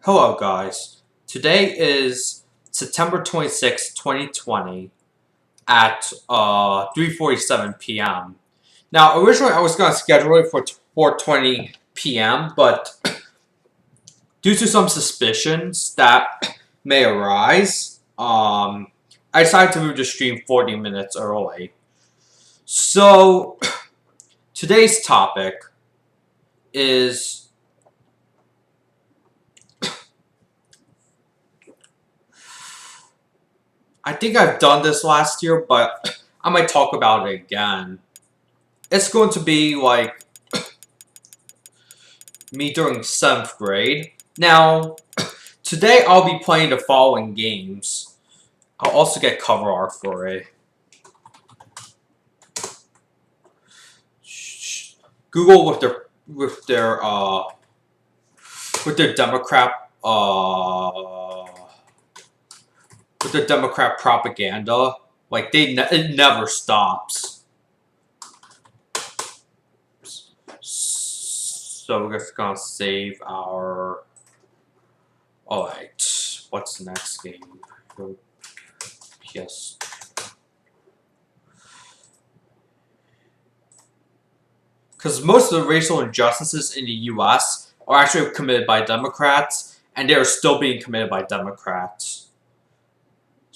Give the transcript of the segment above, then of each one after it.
Hello guys, today is September 26, 2020 at 3:47 p.m. Now originally I was going to schedule it for 4:20 p.m. but due to some suspicions that may arise, I decided to move the stream 40 minutes early. So today's topic is I think I've done this last year, but I might talk about it again. It's going to be like me during 7th grade. Now, today I'll be playing the following games. I'll also get cover art for it. Google with their Democrat propaganda, like it never stops. So we're just gonna save our. Alright, what's the next game? Yes. Because most of the racial injustices in the US are actually committed by Democrats, and they are still being committed by Democrats.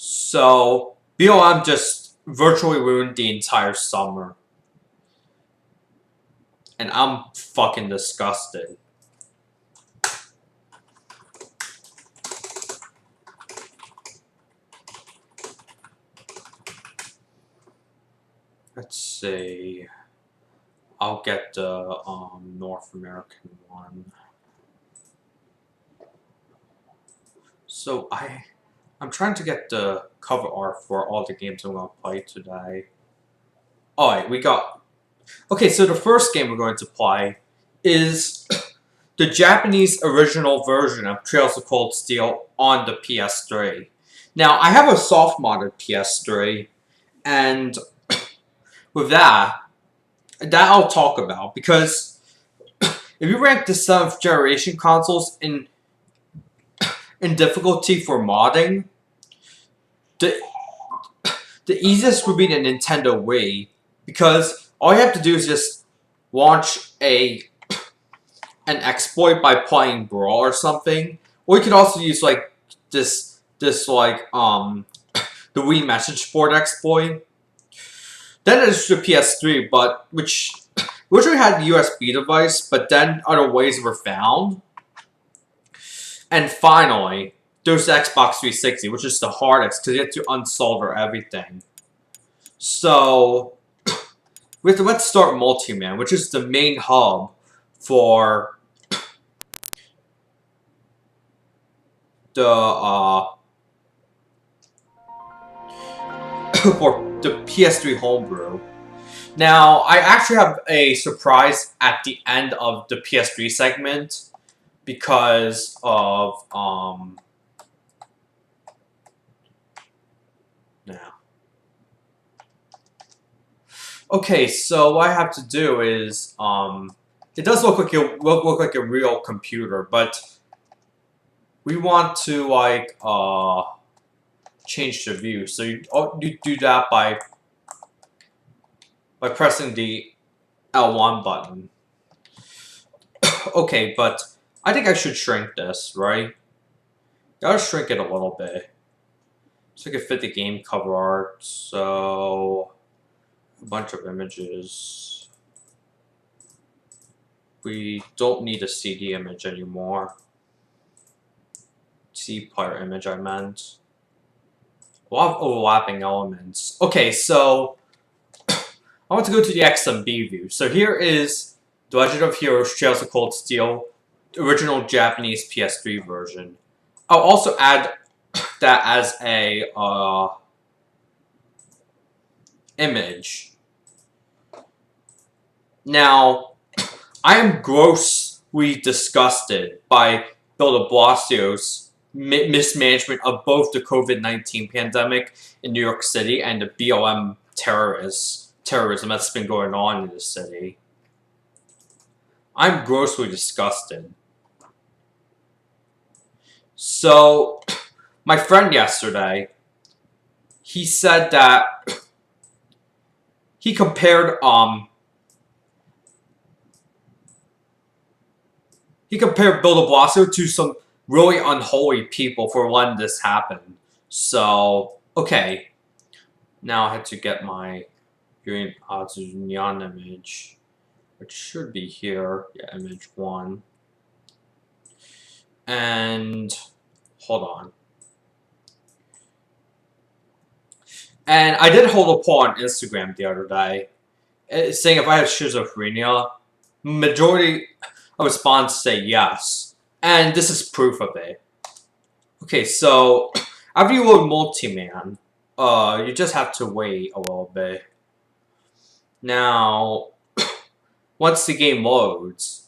So, BLM just virtually ruined the entire summer. And I'm fucking disgusted. Let's see. I'll get the North American one. So I'm trying to get the cover art for all the games I'm going to play today. Alright, we got... Okay, so the first game we're going to play is the Japanese original version of Trails of Cold Steel on the PS3. Now, I have a soft-modded PS3, and with that I'll talk about, because if you rank the 7th generation consoles in difficulty for modding, the easiest would be the Nintendo Wii, because all you have to do is just launch an exploit by playing Brawl or something, or you could also use like this like the Wii message board exploit. Then there's the PS3, but which originally had a USB device, but then other ways were found. And finally, there's the Xbox 360, which is the hardest because you have to unsolder everything. So, let's start MultiMAN, which is the main hub for the PS3 Homebrew. Now, I actually have a surprise at the end of the PS3 segment because of now. Okay, so what I have to do is it does look like a real computer, but we want to like change the view. So you do that by pressing the L1 button. Okay, but I think I should shrink this, right? Gotta shrink it a little bit so I can fit the game cover art. So a bunch of images. We don't need a CD image anymore. CD player image, I meant. A lot of overlapping elements. Okay, so I want to go to the XMB view. So here is The Legend of Heroes Trails of Cold Steel, the original Japanese PS3 version. I'll also add that as a image. Now, I am grossly disgusted by Bill de Blasio's mismanagement of both the COVID-19 pandemic in New York City and the BLM terrorism that's been going on in the city. I'm grossly disgusted. So, my friend yesterday, he said that he compared Bill de Blasio to some really unholy people for when this happened. So, okay. Now I have to get my Green Neon image, which should be here. Yeah, image 1. And hold on. And I did hold a poll on Instagram the other day, saying if I have schizophrenia. Majority of response say yes, and this is proof of it. Okay, so after you load MultiMAN, you just have to wait a little bit. Now, once the game loads,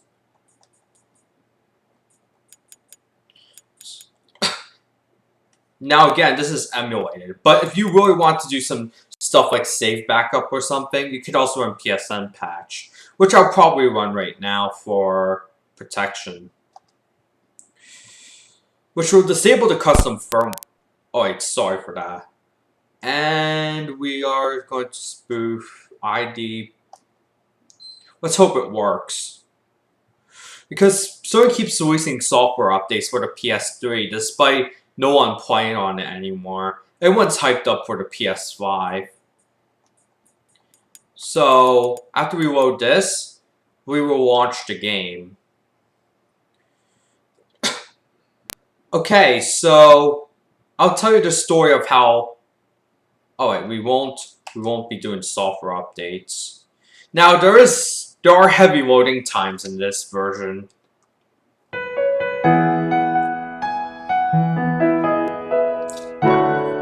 now again, this is emulated, but if you really want to do some stuff like save backup or something, you could also run PSNPatch, which I'll probably run right now for protection, which will disable the custom firmware. Oh wait, sorry for that. And we are going to spoof ID. Let's hope it works. Because Sony keeps releasing software updates for the PS3 despite no one playing on it anymore. Everyone's hyped up for the PS5. So, after we load this, we will launch the game. Okay, so I'll tell you the story of how. Oh wait, we won't be doing software updates. Now there are heavy loading times in this version.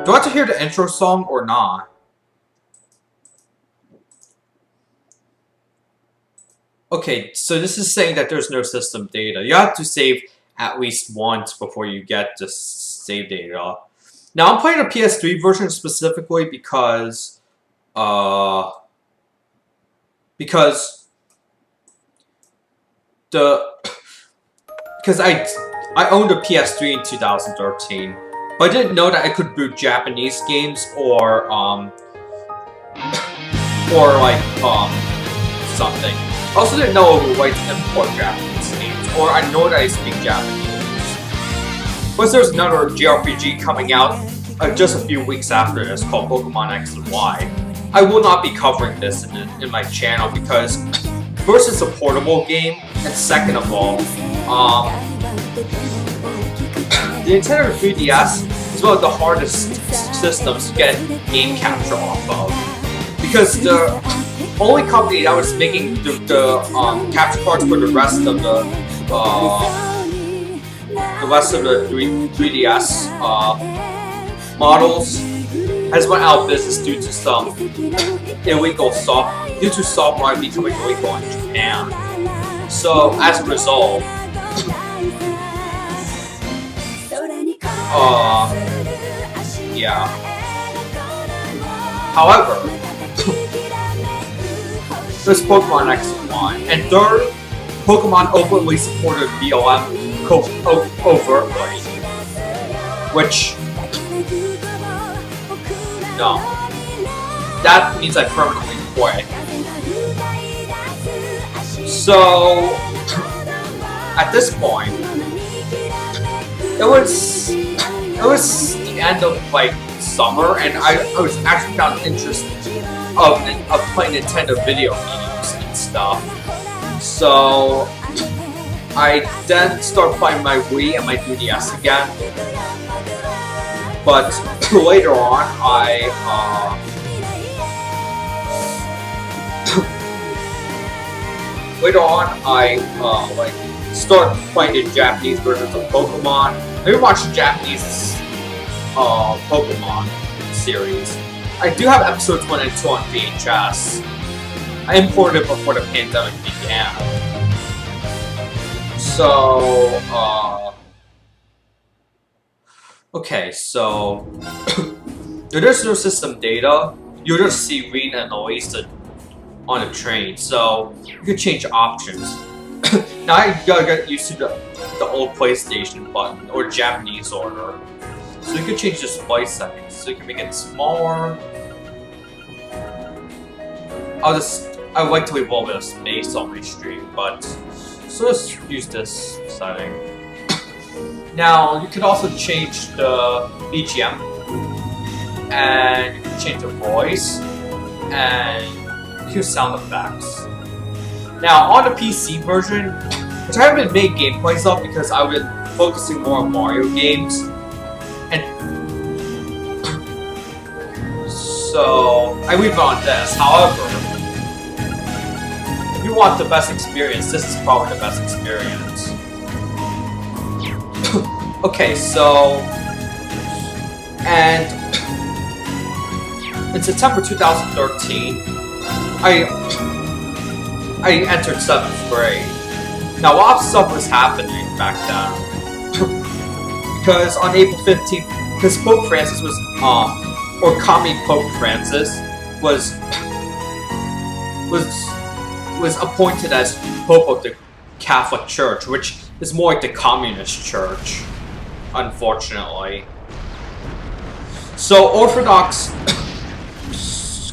Do I have to hear the intro song or not? Okay, so this is saying that there's no system data. You have to save at least once before you get the save data. Now I'm playing the PS3 version specifically because I owned a PS3 in 2013. But I didn't know that I could boot Japanese games or something. I also didn't know it would like to import Japanese games, or I know that I speak Japanese. Plus there's another JRPG coming out just a few weeks after this called Pokemon X and Y. I will not be covering this in my channel because first it's a portable game, and second of all, the Nintendo 3DS is one of the hardest systems to get game capture off of. Because the only company that was making the capture cards for the rest of the 3DS models has went out of business due to some software becoming illegal in Japan. So as a result, yeah. However, there's Pokemon X and Y, and third, Pokemon openly supported BLM overtly, which, no, that means I permanently quit. So, at this point, it was the end of like summer, and I was actually found interest of playing Nintendo video games and stuff. So I then started playing my Wii and my 3DS again. But later on, I started playing the Japanese versions of Pokemon. I watched the Japanese Pokemon series. I do have episodes 1 and 2 on VHS. I imported it before the pandemic began. So, okay, so there's no system data. You'll just see Rena and Elisa on a train, so you can change options. now you gotta get used to the old PlayStation button or Japanese order. So you can change the display settings. So you can make it smaller. I would like to leave a little bit of space on my stream, but so let's use this setting. Now you can also change the BGM, and you can change the voice, and use sound effects. Now on the PC version, which I haven't made gameplays of because I've been focusing more on Mario games, and so I leave it on this. However, if you want the best experience, this is probably the best experience. Okay, so, and in September 2013, I entered 7th grade. Now, a lot of stuff was happening back then. Because on April 15th, because Pope Francis was, or Commie Pope Francis was appointed as Pope of the Catholic Church, which is more like the Communist Church, unfortunately. So Orthodox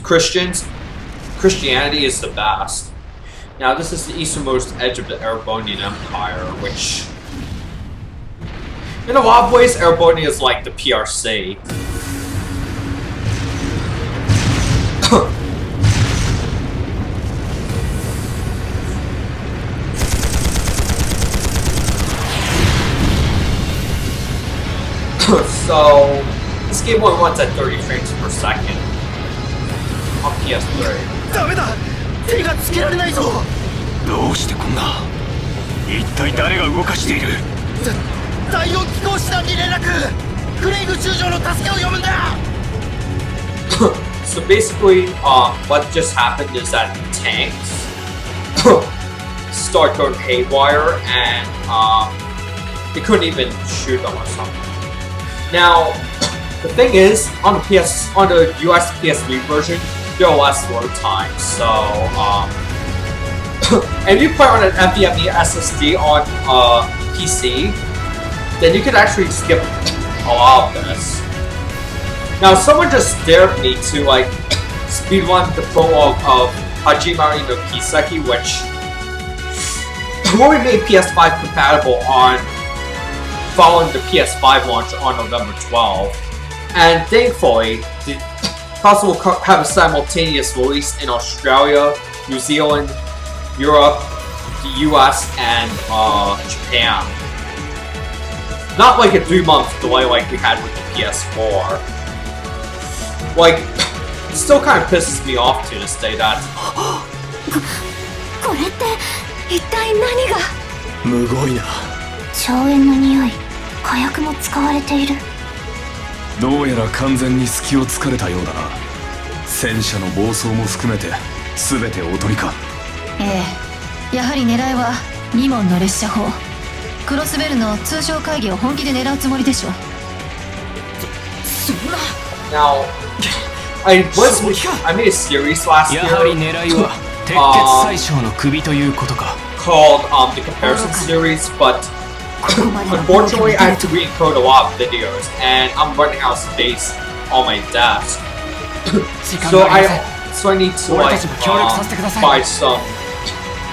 Christianity is the best. Now this is the easternmost edge of the Erebonian Empire, which in a lot of ways Erebonia is like the PRC. So, this game only runs at 30 frames per second on PS3. ダメだ手がつけられないぞどうしてこんな一体誰が動かしている第4機構師団に連絡クレイグ中将の助けを呼ぶんだ So basically, what just happened is that tanks start going haywire and they couldn't even shoot them or something. Now, the thing is, on the US PS3 version, there are less load times. So, if you play on an NVMe SSD on PC, then you can actually skip a lot of this. Now, someone just dared me to like speedrun the prologue of Hajimari no Kiseki, which we made PS5 compatible on following the PS5 launch on November 12th, and thankfully, the console will have a simultaneous release in Australia, New Zealand, Europe, the US, and Japan. Not like a 3-month delay like we had with the PS4. Like, it still kind of pisses me off to this day that. これって一体何がむごいな硝煙の匂い火薬も使われているどうやら完全に隙を突かれたようだな戦車の暴走も含めて全ておとりかええやはり狙いは2門の列車砲クロスベルの通常会議を本気で狙うつもりでしょそんな Now, I made a series last year やはり狙いは鉄血宰相の首ということか called the comparison series, but unfortunately I have to re-encode a lot of videos and I'm running out of space on my desk. so I need to like buy some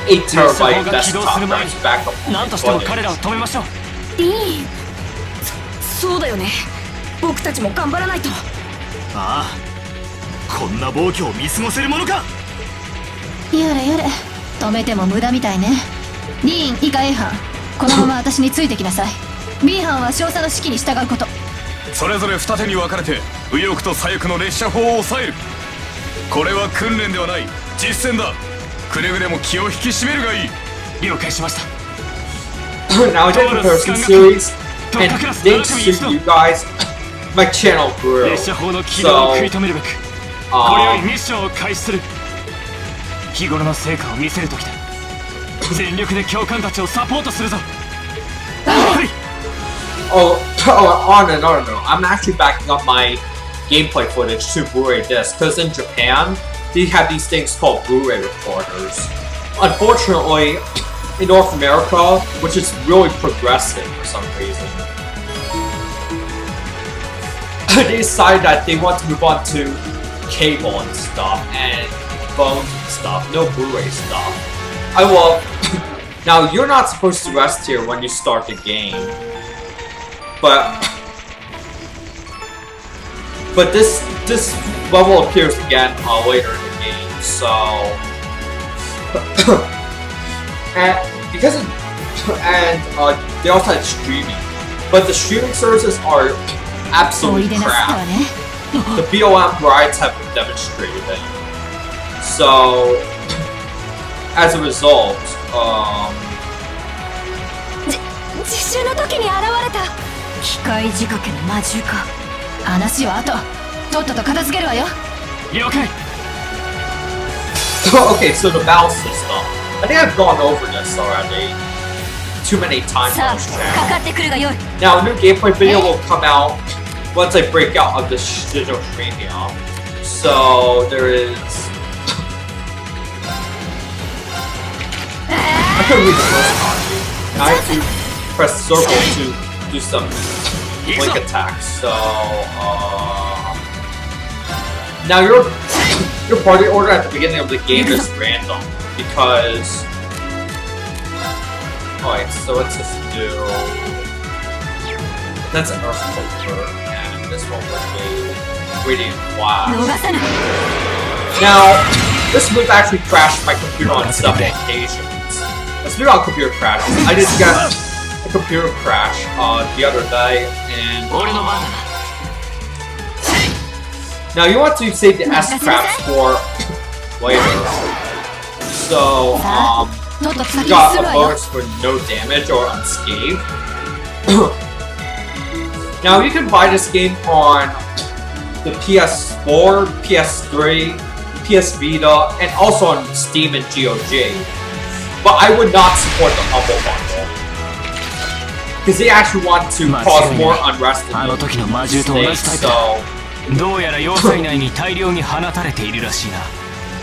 8TB desktop drives back up. 何としても彼らを止めましょうリーンそうだよね僕たちも頑張らないとああこんな暴挙を見過ごせるものかやれやれ止めても無駄みたいねリーン以下 A 班このまま私についてきなさい B 班は少佐の指揮に従うことそれぞれ二手に分かれて右翼と左翼の列車砲を抑えるこれは訓練ではない実戦だくれぐれも気を引き締めるがいい了解しました Now I did a comparison series and thanks to you guys my channel grew 列車砲の軌道を食い止めるべくこれよりミッションを開始する日頃の成果を見せるときだ全力で教官たちをサポートするぞはい Oh, no. I'm actually backing up my gameplay footage to Blu-ray disc because in Japan, they have these things called Blu-ray recorders. Unfortunately, in North America, which is really progressive for some reason. They decided that they want to move on to cable and stuff, and phones and stuff, no Blu-ray stuff. I love... Now, you're not supposed to rest here when you start the game, but this level appears again later in the game, so... and because of... and they also had streaming, but the streaming services are absolutely crap. The BOM riots have demonstrated it. So, as a result, 実習の時に現れた機械仕掛けの魔獣か。話は後。とっとと片付けるわよ。了解。 okay, so the battle system. I think I've gone over this already too many times on this か channel. かってくるがよい。 Now, a new gameplay video will come out once I break out of this digital premium. So, there is... I could read the first copy. Now I have to press circle to do some blink attacks. So, now your party order at the beginning of the game is random because. Alright, so let's just do. That's an earthquake, and this one would be radiant flash. Now, this move actually crashed my computer on several occasions. Speaking of computer crashes, I just got a computer crash the other day, and now you want to save the S traps for later. So you got a bonus for no damage or unscathed. Now you can buy this game on the PS4, PS3, PS Vita, and also on Steam and GOG. But I would not support the Humble Bundle. Because they actually want to cause more unrest in the state, so... どうやら要塞内に大量に放たれているらしいな。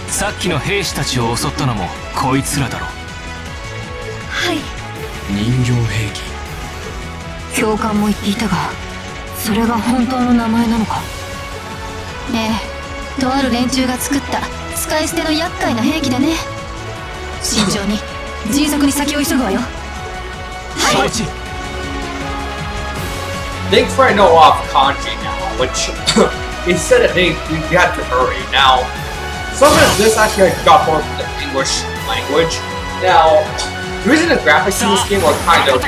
さっきの兵士たちを襲ったのもこいつらだろう。はい。人形兵器。教官も言っていたが、それが本当の名前なのか。ねえ、とある連中が作った使い捨ての厄介な兵器でね。慎重に迅速に先を急ぐわよ。承知。 Thankfully I know a lot of kanji now, which he said that you had to hurry. Now, some of this actually I got more from the English language. Now, the reason the graphics in this game are kind of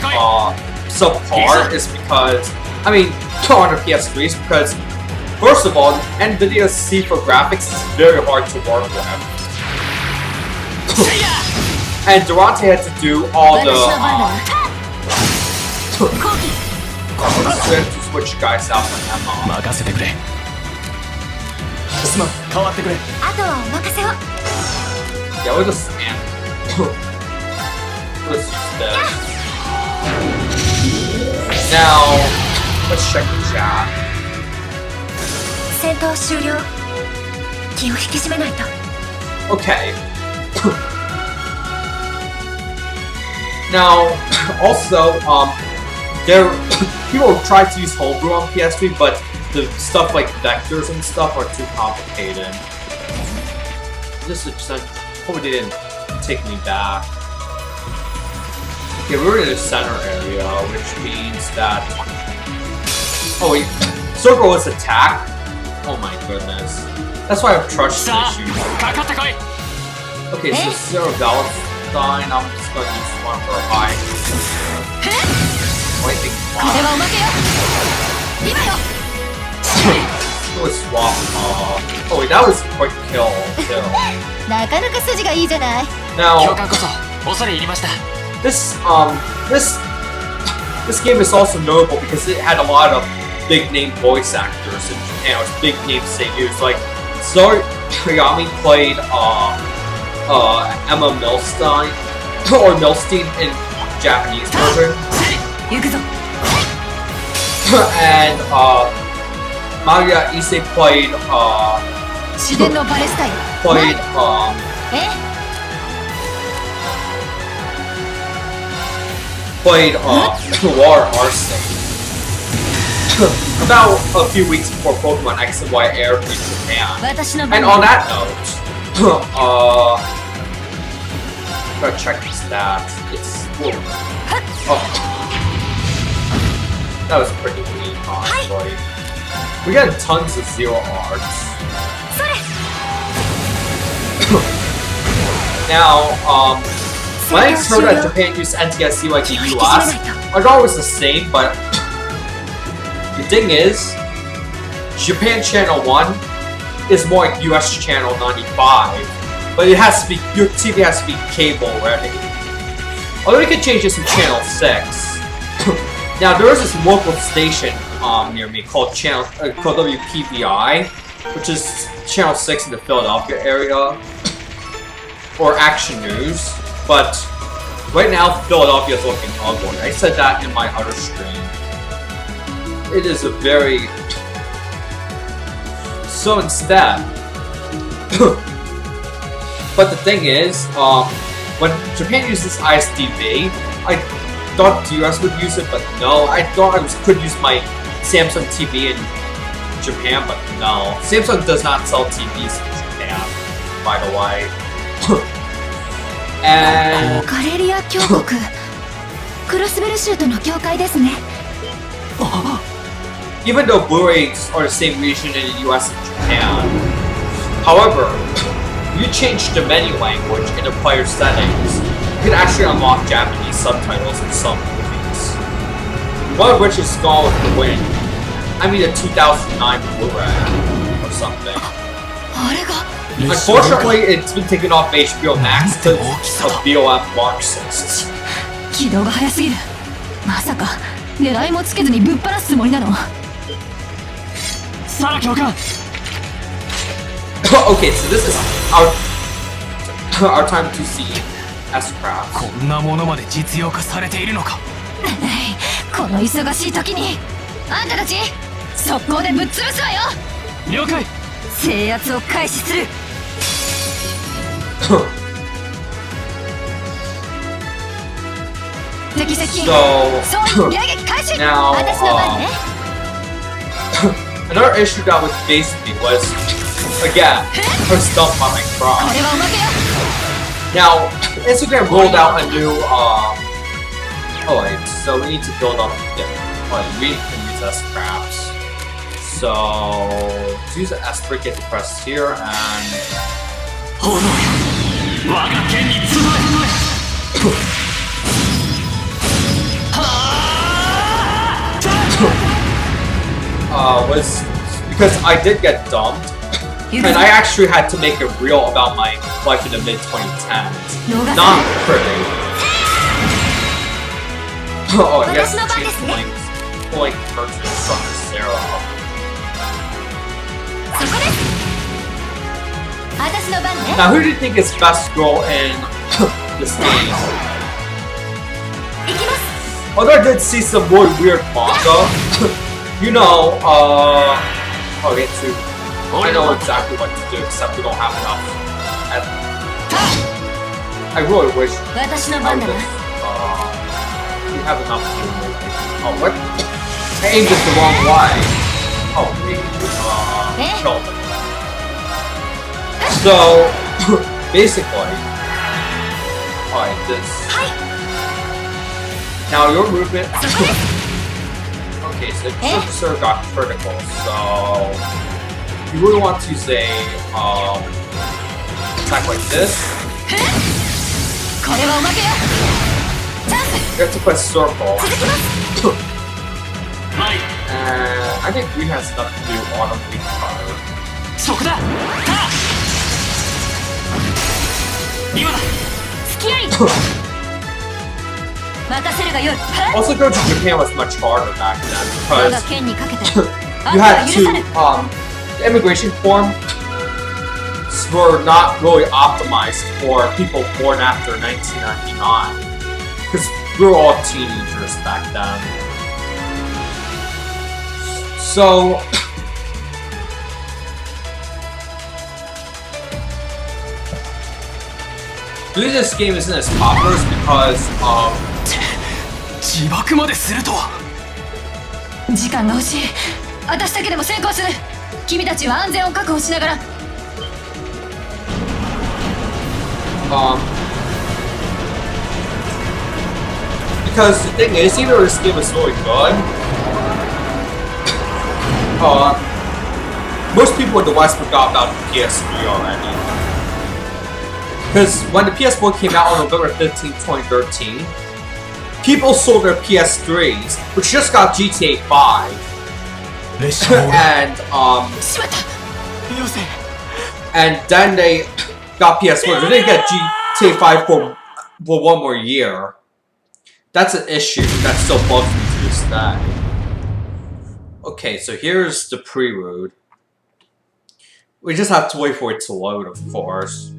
subpar is because, I mean, on the PS3 is because, first of all, NVIDIA's C for graphics is very hard to work with. And Durante had to do all the to switch guys out from Emma. 任せてくれ。すまん、変わってくれ。あとはお任せを。 Yeah, we'll just scan. Let's use this. Now, let's check the chat. 戦闘終了。気を引き締めないと。 Okay. Now, also, there people try to use Homebrew on PS3, but the stuff like vectors and stuff are too complicated. This is just hope it didn't take me back. Okay, we're in the center area, which means that. Oh wait, circle is attack. Oh my goodness, that's why I have trust issues. Okay, so Zero Valentine. I'm just gonna use one for a high. Oh, I think let's swap. Oh wait, that was a quick kill too. なかなか筋がいいじゃない。 Now, 教官こそ恐れ入りました。 this game is also notable because it had a lot of big name voice actors in Japan. It was big name seiyus like Sorayami played Emma Milstein or Milstein in Japanese version. And Maria Issei played played War Arsenal about a few weeks before Pokemon X and Y aired in Japan. And on that note, gotta check the stats. It's that was pretty neat, honestly. We got tons of zero arts. Now, when I heard that Japan used NTSC like the US, I thought it was the same, but the thing is, Japan Channel 1 is more like US Channel 95, but it has to be, your TV has to be cable ready. Although you can change this to Channel 6. Now there is this local station near me called WPVI, which is Channel 6 in the Philadelphia area, or Action News, but right now Philadelphia is looking ugly. I said that in my other stream. It is a very... So instead... But the thing is, when Japan uses ISDB, I thought the US would use it, but no. I thought I could use my Samsung TV in Japan, but no. Samsung does not sell TVs in Japan, by the way. And... Even though Blu-rays are the same region in the US and Japan, however, you change the menu language in the player settings, you can actually unlock Japanese subtitles in some movies. One of which is Gone with the Wind. I mean a 2009 Blu-ray or something. Unfortunately, it's been taken off HBO Max because of BOM Marxists. Okay, so this is our time to see S-Craft. こんなものまで実用化されているのか。この忙しい時にあんたたち速攻でぶっ潰すわよ。了解。制圧を開始する。敵接近。そう撃開始。 Now, another issue that was faced me was, again, her stuff on my cross. Now, Instagram rolled out a new, oh wait, so we need to build up, we can use S-Crafts. So, to use the S-Brick, get to press here, and... was because I did get dumped, and I actually had to make a reel about my life in the mid-2010s. Not pretty. Oh, I guess pulling purchase from Sarah. Now, who do you think is best girl in this game? Although I did see some more weird manga, you know, okay, so I know exactly what to do, except we don't have enough. I really wish I would we have enough to oh, what? I aimed it the wrong way. Oh, no. So, basically, alright, this. Now, your movement. Okay, so it's sort of got critical, so you really want to use a attack like this. You have to press circle. And I think green has enough to do autumn leaf color. Also, go to Japan was much harder back then because you had to, the immigration forms were not really optimized for people born after 1999 because we were all teenagers back then. So, the reason this game isn't as popular is because 自爆までするとは。時間が欲しい。私だけでも先行する。君たちは安全を確保しながら。Because the thing is, even though this game is really good, most people in the West forgot about the PS3 already. Because when the PS4 came out on November 15, 2013, people sold their PS3s, which just got GTA 5. and then they got PS4. They didn't get GTA 5 for one more year. That's an issue that still bugs me to this day. Okay, so here's the prelude. We just have to wait for it to load, of course.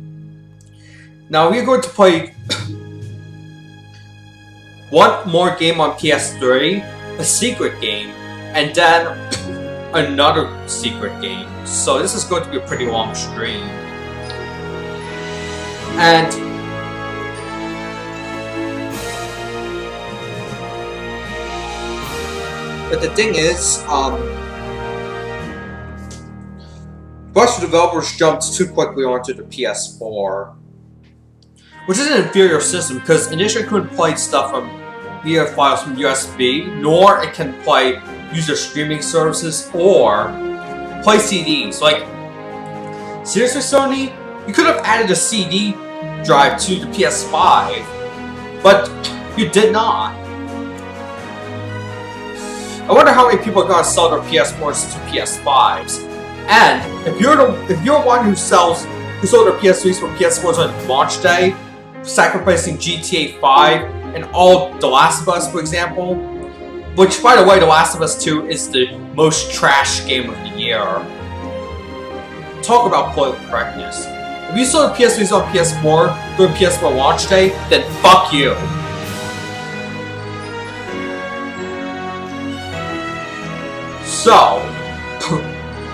Now we're going to play one more game on PS3, a secret game, and then another secret game. So this is going to be a pretty long stream. And but the thing is, bunch of developers jumped too quickly onto the PS4, which is an inferior system because initially it couldn't play stuff from media files from USB, nor it can play user streaming services or play CDs. Like, seriously, Sony? You could have added a CD drive to the PS5, but you did not. I wonder how many people are gonna sell their PS4s to PS5s. And if you're one who sold their PS3s for PS4s on launch day, sacrificing GTA 5 and all The Last of Us, for example, which, by the way, The Last of Us 2 is the most trash game of the year. Talk about political correctness. If you sold PS3s on PS4 during PS4 launch day, then fuck you. So,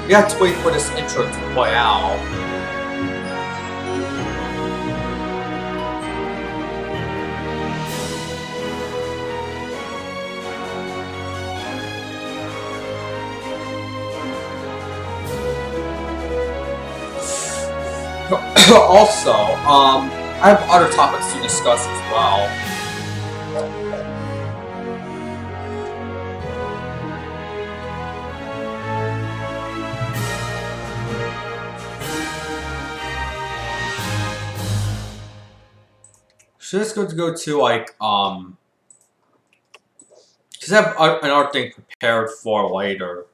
we have to wait for this intro to play out. Also, I have other topics to discuss as well. So let's go to like, because I have another thing prepared for later.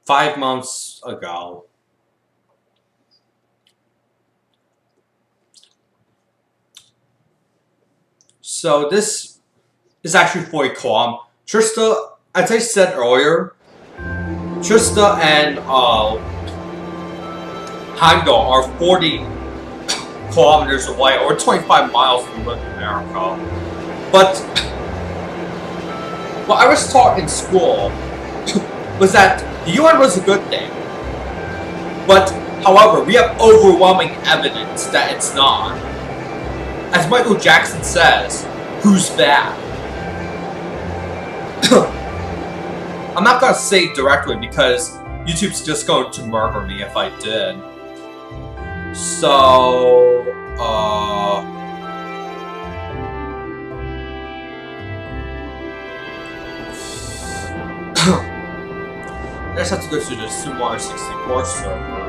Five months ago. So this is actually for a column. Trista, as I said earlier, Trista and Heimdall are 40 kilometers away, or 25 miles from North America. But what I was taught in school was that the UN was a good thing. But, however, we have overwhelming evidence that it's not. As Michael Jackson says, who's bad? I'm not gonna say it directly because YouTube's just going to murder me if I did. So, I just have to go to the Sumo 64 server.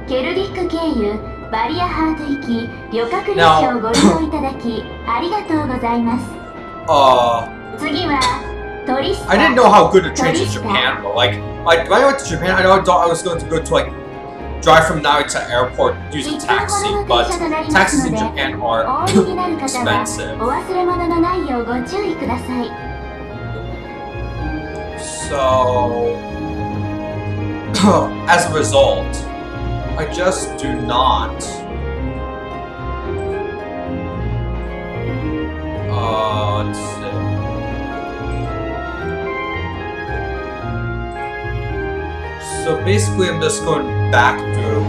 ケルディック経由バリアハート行き旅客列車をご利用いただきありがとうございます。次はトリスタ。 I didn't know how good the trains in Japan were. Like when I went to Japan, I thought I was going to go to like drive from Narita Airport using taxi, but taxis in Japan are expensive. お忘れ物のないようご注意ください。 So, as a result, I just do not Let's see. So basically, I'm just going back through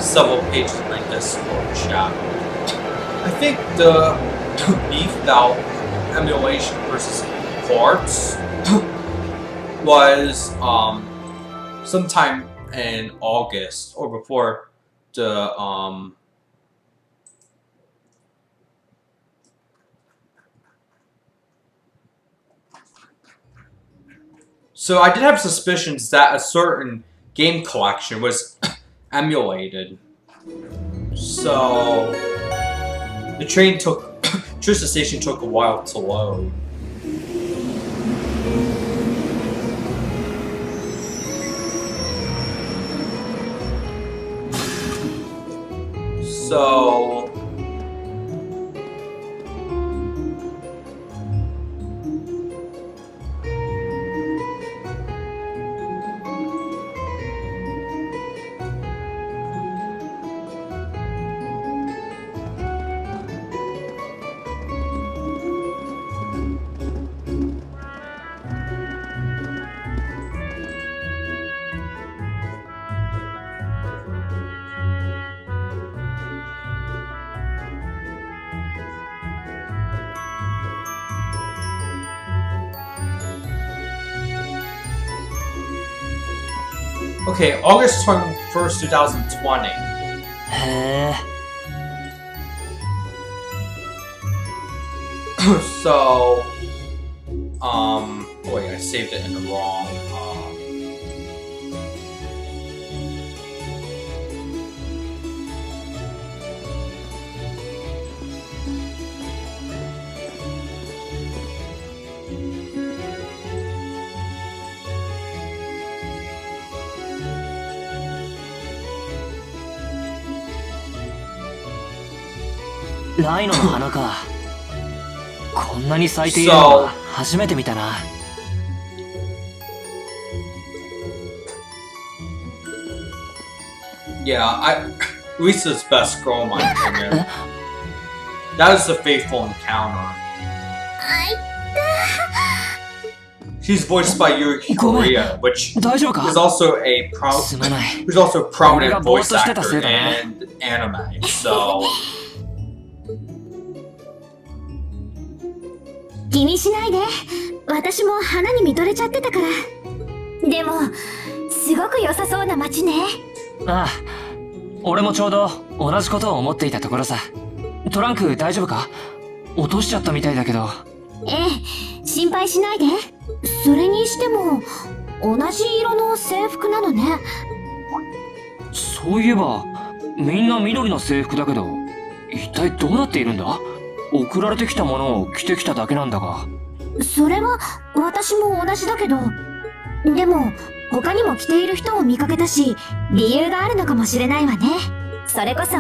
several pages in my Discord chat. I think the beef about emulation versus ports was sometime in August or before the So I did have suspicions that a certain game collection was emulated. So the train station took a while to load. So okay, August 21st, 2020. So, wait, I saved it in the wrong,ライノの花か。こんなに咲いているのは初めて見たな。Yeah, Lisa's best girl, in my opinion. That is a faithful encounter. She's voiced by Yuri Korea, which is also a prominent voice actor in anime. So 気にしないで。私も花に見とれちゃってたから。でもすごく良さそうな街ね。ああ、俺もちょうど同じことを思っていたところさ。トランク大丈夫か？落としちゃったみたいだけど。ええ、心配しないで。それにしても同じ色の制服なのね。そういえばみんな緑の制服だけど、一体どうなっているんだ？送られてきたものを着てきただけなんだが。それは私も同じだけど、でも他にも着ている人を見かけたし、理由があるのかもしれないわね。それこそ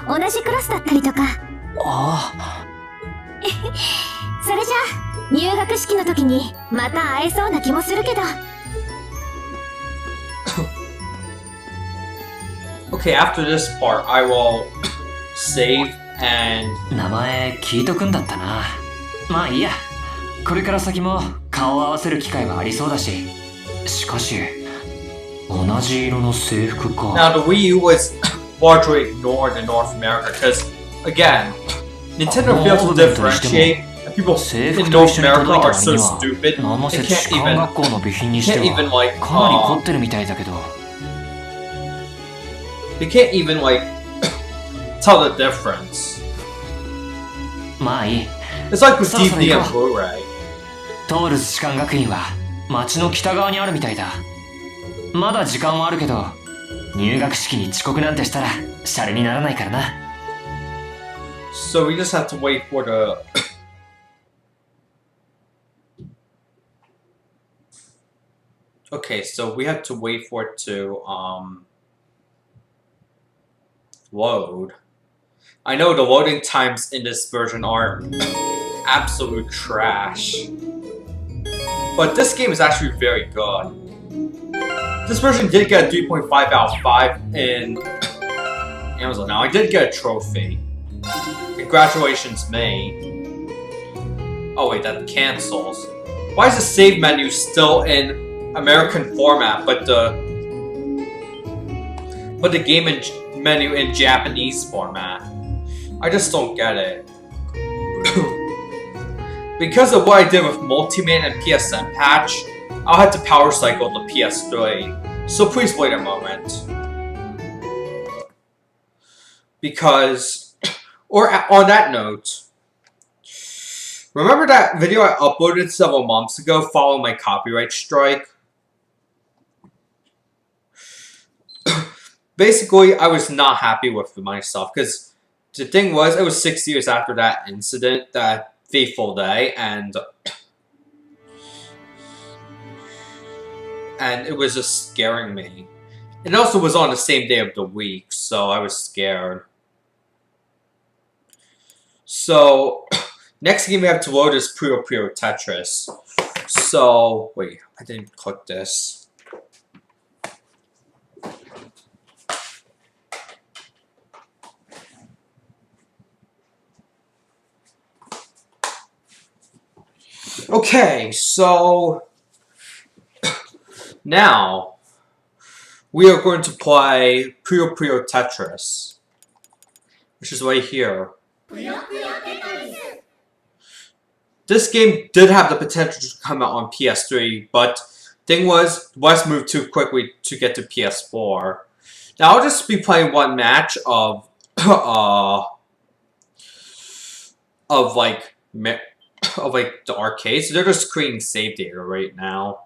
同じクラスだったりとか。ああ。それじゃあ入学式の時にまた会えそうな気もするけど。Okay, after this part, I will save and 名前聞いとくんだったな。まあいいや。これから先も顔を合わせる機会はありそうだし。しかし同じ色の制服か。Now the Wii U was largely ignored in North America because, again, Nintendo failed to differentiate. And people in North America are so stupid. They can't even like they can't even like tell the difference. まあいい。 It's like with DVD and Blu-ray. トールズ士官学院は町の北側にあるみたいだ。まだ時間はあるけど、入学式に遅刻なんてしたらシャレにならないからな。So we just have to wait for the Okay, so we have to wait for it to load. I know the loading times in this version are absolute trash. But this game is actually very good. This version did get a 3.5 out of 5 in Amazon. Now, I did get a trophy. Congratulations, me. Oh wait, that cancels. Why is the save menu still in American format, but the game menu in Japanese format? I just don't get it. Because of what I did with MultiMAN and PSNPatch, I'll have to power cycle the PS3. So please wait a moment. Because, or on that note, remember that video I uploaded several months ago following my copyright strike? Basically, I was not happy with myself because the thing was, it was 6 years after that incident, that fateful day, and it was just scaring me. It also was on the same day of the week, so I was scared. So, next game we have to load is Puyo Puyo Tetris. So, wait, I didn't click this. Okay, so now we are going to play Puyo Puyo Tetris, which is right here. This game did have the potential to come out on PS3, but thing was, West moved too quickly to get to PS4. Now I'll just be playing one match of the arcade, so they're just creating save data right now.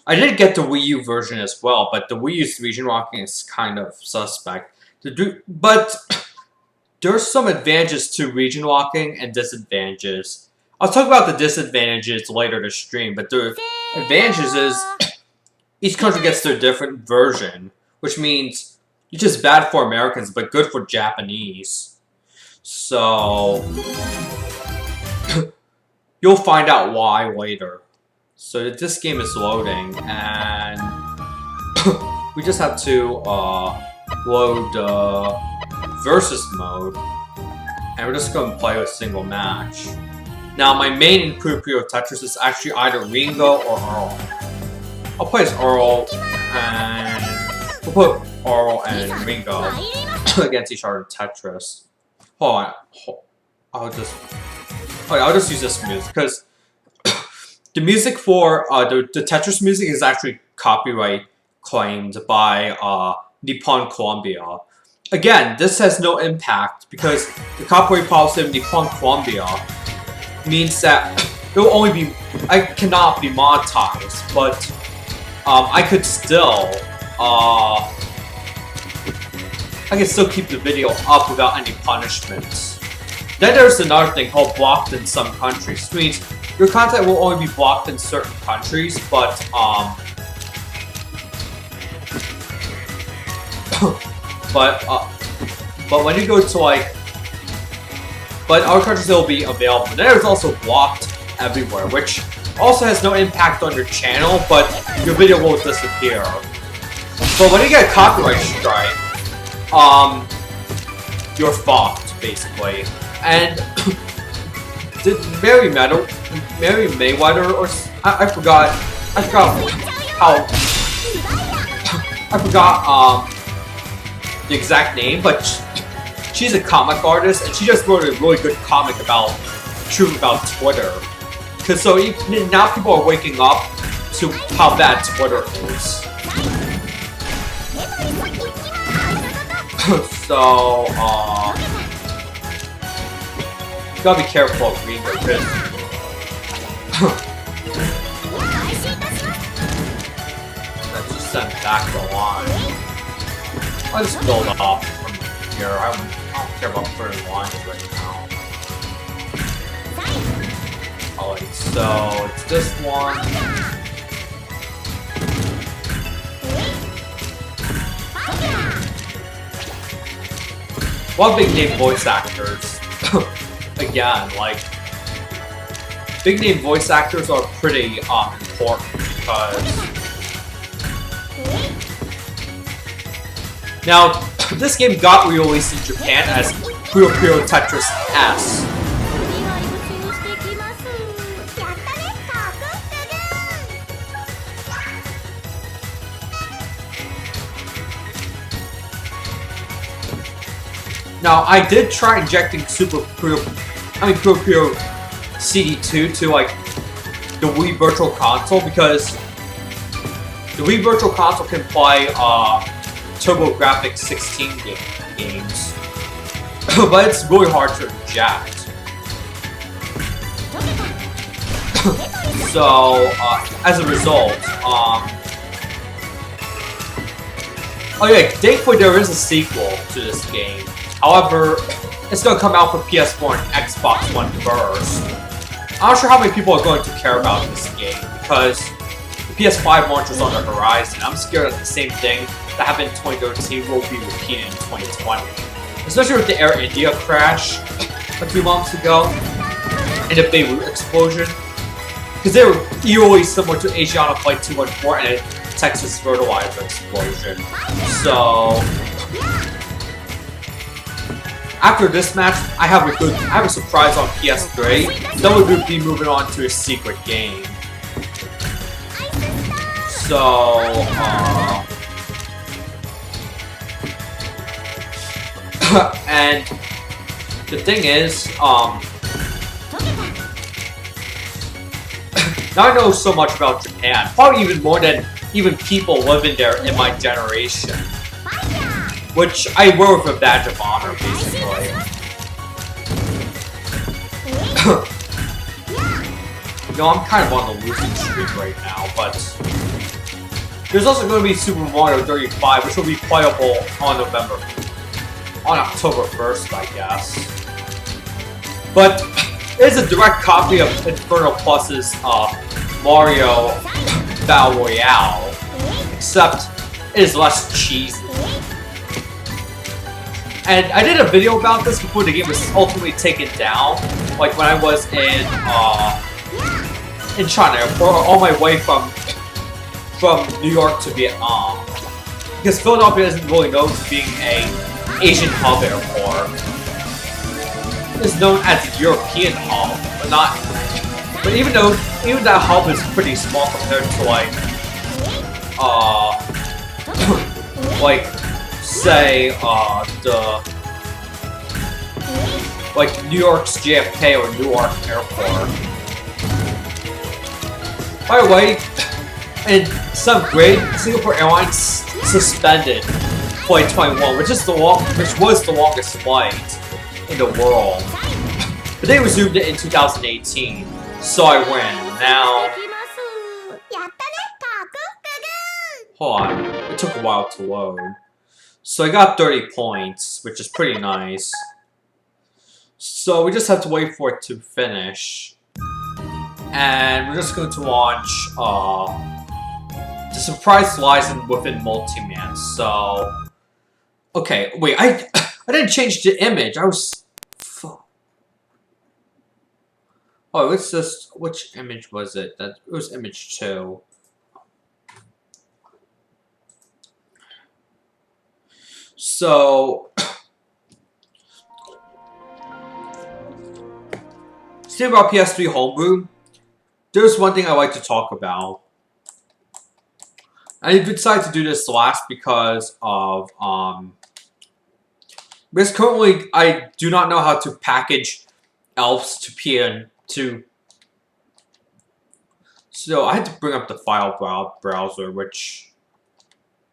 I did get the Wii U version as well, but the Wii U's region locking is kind of suspect. But there's some advantages to region locking and disadvantages. I'll talk about the disadvantages later this stream, but the advantages is each country gets their different version, which means it's just bad for Americans, but good for Japanese. So, you'll find out why later. So this game is loading, and we just have to load versus mode, and we're just going to play a single match. Now, my main in Puyo Puyo Tetris is actually either Ringo or Earl. I'll play as Earl, and we'll put Earl and Ringo against each other in Tetris. Hold on. I'll just use this music because the music for the Tetris music is actually copyright claimed by Nippon Columbia. Again, this has no impact because the copyright policy of Nippon Columbia means that I cannot be monetized, but I could still keep the video up without any punishments. Then there's another thing called blocked in some countries, which means your content will only be blocked in certain countries, but but when you go to but other countries it will be available. Then there's also blocked everywhere, which also has no impact on your channel, but your video will disappear. But when you get a copyright strike, you're fucked, basically. And did Mary Mayweather, or I forgot the exact name, but she's a comic artist, and she just wrote a really good comic about Twitter. So now people are waking up to how bad Twitter is. So, you gotta be careful of Ringo, because let's just send back the line. I'll just build off from here. I don't care about putting lines right now. Alright, so it's this one. One big name voice actors. Again, big name voice actors are pretty important because now this game got re-released in Japan as Puyo Puyo Tetris S, Now, I did try injecting Puyo Puyo CD2 to like the Wii Virtual Console because the Wii Virtual Console can play TurboGrafx 16 games, but it's really hard to inject. So, as a result, oh yeah, thankfully there is a sequel to this game. However, it's going to come out for PS4 and Xbox One first. I'm not sure how many people are going to care about this game because the PS5 launch is on the horizon. I'm scared that the same thing that happened in 2013 will be repeated in 2020. Especially with the Air India crash a few months ago and the Beirut Explosion. Because they were eerily similar to Asiana Flight 214 and a Texas fertilizer explosion. So after this match, I have a surprise on PS3. Then we'll be moving on to a secret game. So and the thing is, now I know so much about Japan, probably even more than even people living there in my generation. Which I wear with a badge of honor, basically. You know, I'm kind of on the losing streak right now, but there's also going to be Super Mario 35, which will be playable on October 1st, I guess. But it's a direct copy of Inferno Plus's Mario Battle Royale, except it is less cheesy. And I did a video about this before the game was ultimately taken down, like when I was in China Airport, on my way from New York to Vietnam. Because Philadelphia isn't really known for being an Asian hub airport. It's known as a European hub, but not. But even that hub is pretty small compared to like say like New York's JFK or Newark Airport. By the way, in some grade, Singapore Airlines suspended Flight 21, which was the longest flight in the world. But they resumed it in 2018, so I win. Now, hold on, it took a while to load. So I got 30 points, which is pretty nice. So we just have to wait for it to finish. And we're just going to launch the surprise lies within MultiMAN. So, okay, wait, I didn't change the image. I was. Oh, it's just which image was it? It was image 2. So, speaking about PS3 Homebrew, there's one thing I like to talk about. I decided to do this last because of, because currently I do not know how to package elves to PN2. So I had to bring up the file browser, which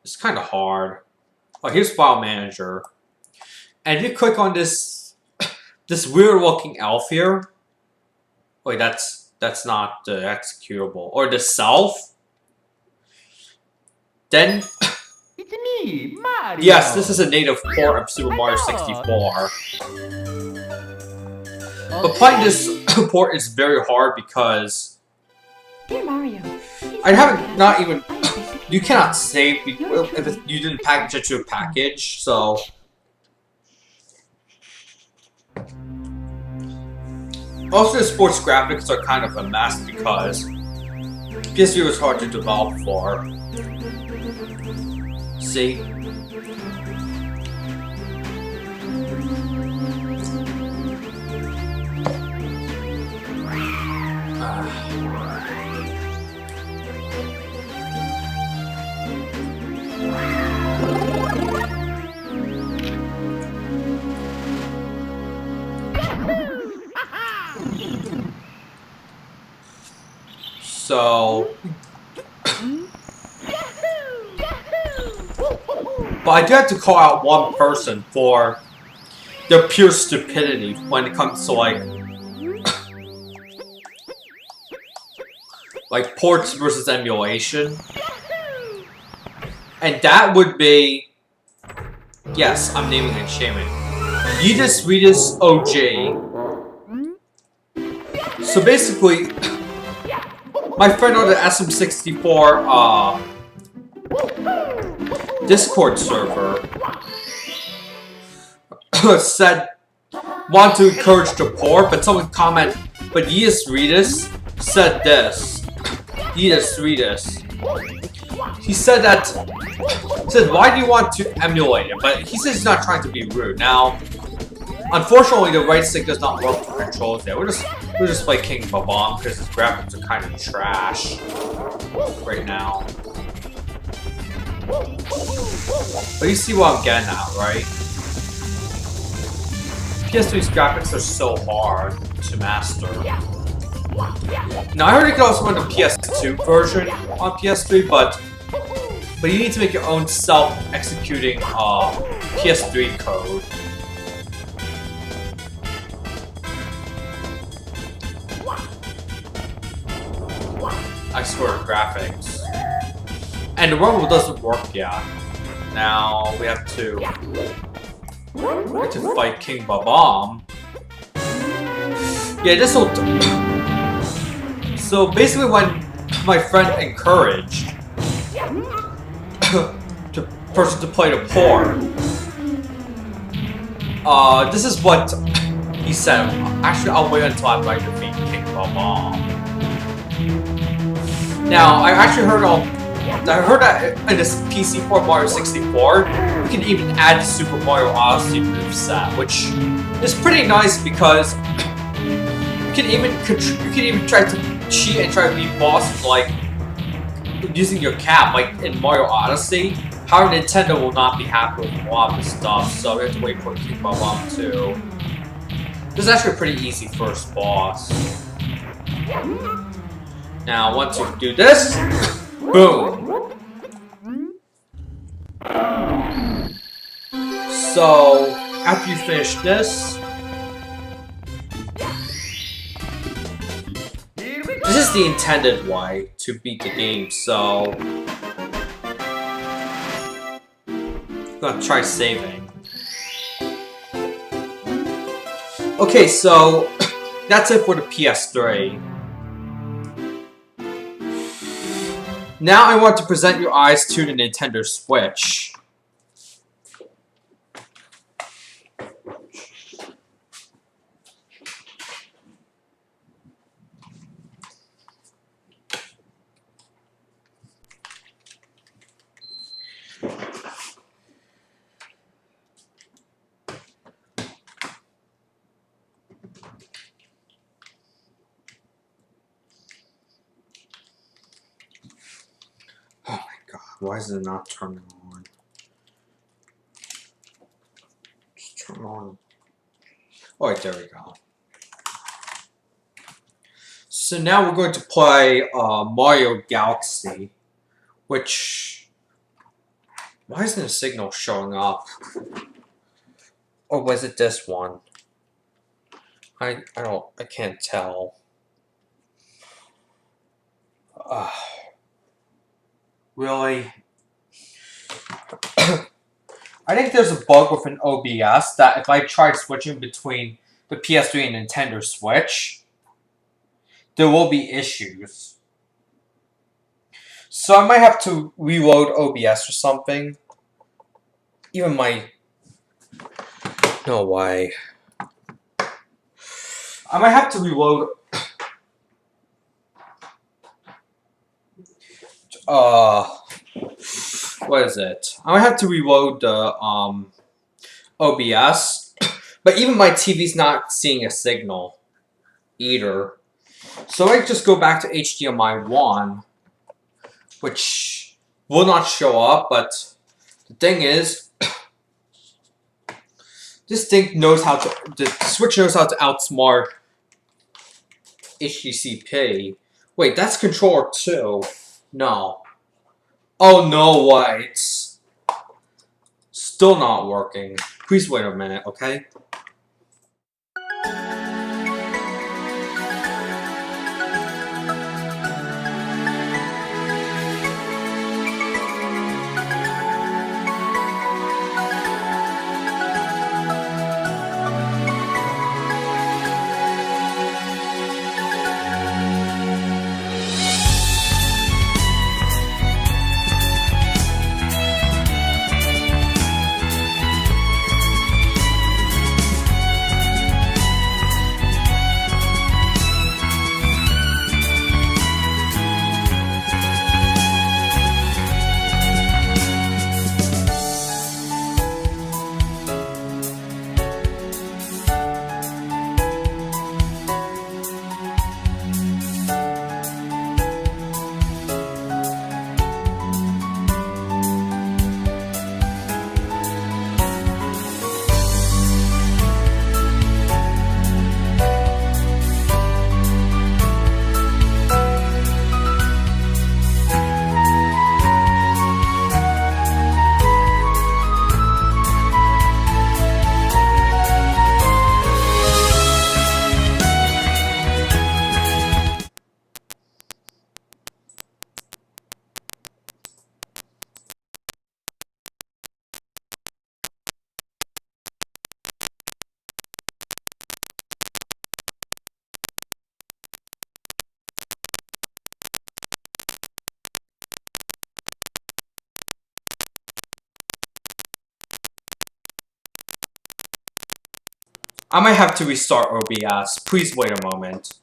is kind of hard. Oh, here's File Manager. And if you click on this weird looking elf here. Wait, that's not the executable. Or the self. Then it's me, Mario. Yes, this is a native port of Super Mario 64. But playing this port is very hard because Dear Mario, I haven't not even you cannot save if you didn't package it to a package, so also the sports graphics are kind of a mess because PS3 was hard to develop for. See? So, but I do have to call out one person for their pure stupidity when it comes to like ports versus emulation. And that would be, yes, I'm naming and shaming, Yeetus Reedus OG. So basically, my friend on the SM64 Discord server said, want to encourage the poor, but someone commented, but Yeetus Reedus said this. Yeetus Reedus. He said that, why do you want to emulate it? But he says he's not trying to be rude. Now, unfortunately, the right stick does not work for controls there. We'll just play King Babam because his graphics are kind of trash right now. But you see what I'm getting at, right? PS3's graphics are so hard to master. Now, I heard you can also run the PS2 version on PS3, but you need to make your own self-executing PS3 code. I swear, graphics. And the rumble doesn't work yet. Now we have to fight King Babam. Yeah, this will. So basically, when my friend encouraged the person to play the poor, this is what he said. Actually, I'll wait until I defeat King Babam. Now, I actually heard that in this PC4 Mario 64, you can even add the Super Mario Odyssey moveset, which is pretty nice because you can even try to cheat and try to beat bosses like using your cap, like in Mario Odyssey. However, Nintendo will not be happy with a lot of this stuff, so we have to wait for King Babam too. This is actually a pretty easy first boss. Now, once you do this, boom. So, after you finish this, this is the intended way to beat the game, so I'm gonna try saving. Okay, so that's it for the PS3. Now I want to present your eyes to the Nintendo Switch. Why is it not turning on? Just turn on. Oh, wait, there we go. So now we're going to play Mario Galaxy, which... Why isn't a signal showing up? Or was it this one? I can't tell. Really? I think there's a bug with an OBS that if I tried switching between the PS3 and Nintendo Switch, there will be issues. So I might have to reload OBS or something. Even my... No way. I might have to reload... What is it? I might have to reload the OBS, but even my TV's not seeing a signal either. So I just go back to HDMI 1, which will not show up, but the thing is, this thing knows how to, the Switch knows how to outsmart HDCP, Wait, that's controller 2. No. Oh no, way. It's still not working. Please wait a minute, okay? I might have to restart OBS. Please wait a moment.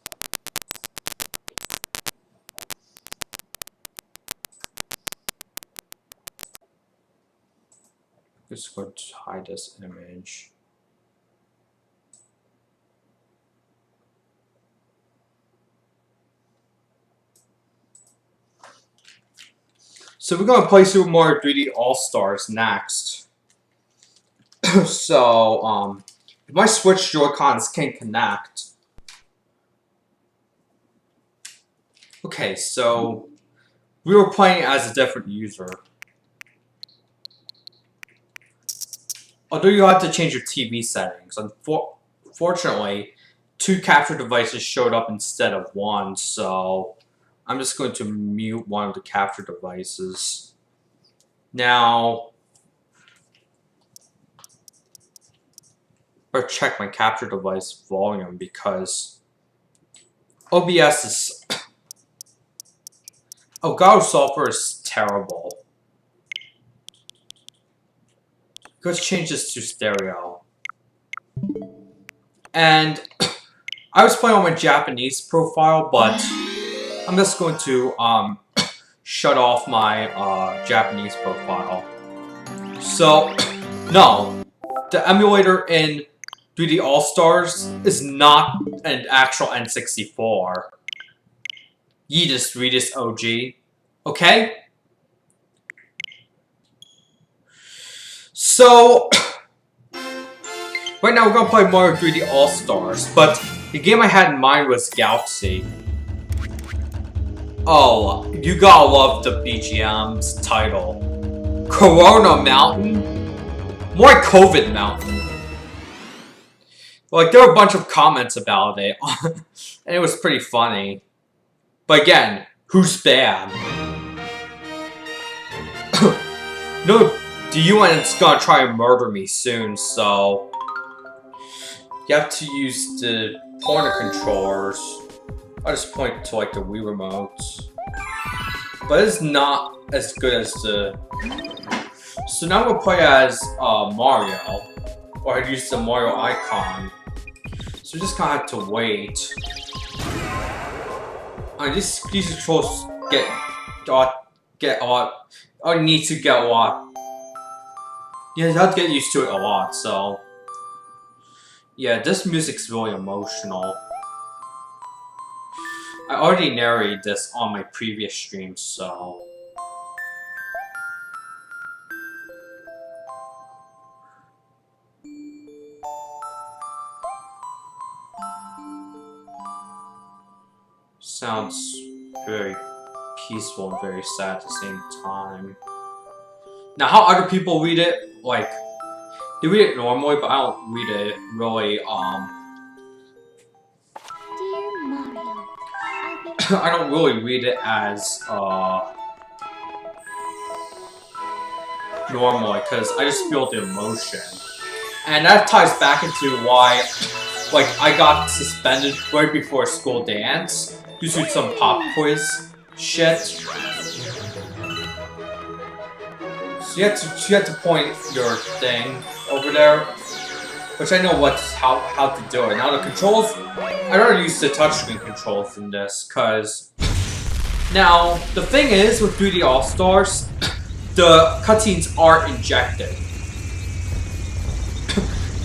Just going to hide this image. So we're gonna play Super Mario 3D All-Stars next. So, if my Switch Joy-Cons can't connect. Okay, so we were playing as a different user. Although you have to change your TV settings. Unfortunately, 2 capture devices showed up instead of 1, so I'm just going to mute one of the capture devices. Now, or check my capture device volume because OBS is Elgato software is terrible. Let's change this to stereo. And I was playing on my Japanese profile, but I'm just going to shut off my Japanese profile. So no, the emulator in 3D All-Stars is not an actual N64. Yeetus Reedus OG. Okay? So, right now we're gonna play Mario 3D All-Stars, but the game I had in mind was Galaxy. Oh, you gotta love the BGM's title. Corona Mountain? More like COVID Mountain. Like, there were a bunch of comments about it, and it was pretty funny. But again, who's bad? No, the UN's gonna try and murder me soon, so you have to use the pointer controllers. I just point to like the Wii remotes, but it's not as good as the. So now we'll play as Mario, or I'd use the Mario icon. So we just kind of have to wait. These controls get a lot. I need to get a lot. Yeah, you have to get used to it a lot. So yeah, this music's really emotional. I already narrated this on my previous stream, so. Sounds very peaceful and very sad at the same time. Now, how other people read it, like, they read it normally, but I don't read it really, Dear Mario, I don't really read it as, normally, because I just feel the emotion. And that ties back into why, like, I got suspended right before school dance due to some pop quiz shit. So you have to point your thing over there, which I know how to do it. Now the controls, I don't use the touchscreen controls in this, cause now the thing is with 3D All Stars, the cutscenes are injected.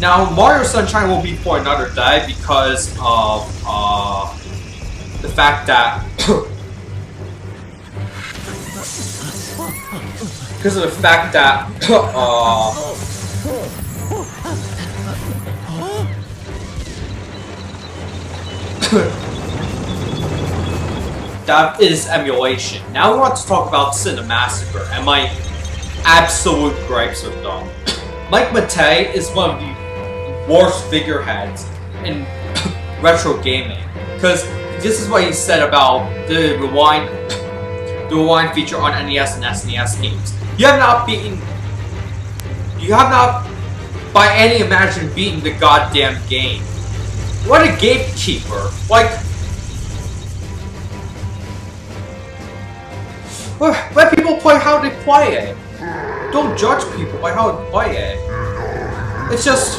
Now Mario Sunshine will be for another day because of the fact that that is emulation. Now we want to talk about Cinemassacre and my absolute gripes with them. Mike Matei is one of the worst figureheads in retro gaming, because this is what he said about the rewind feature on NES and SNES games. You have not by any imagination beaten the goddamn game. What a gatekeeper! Like, let people play how they play it. Don't judge people by how they play it. It's just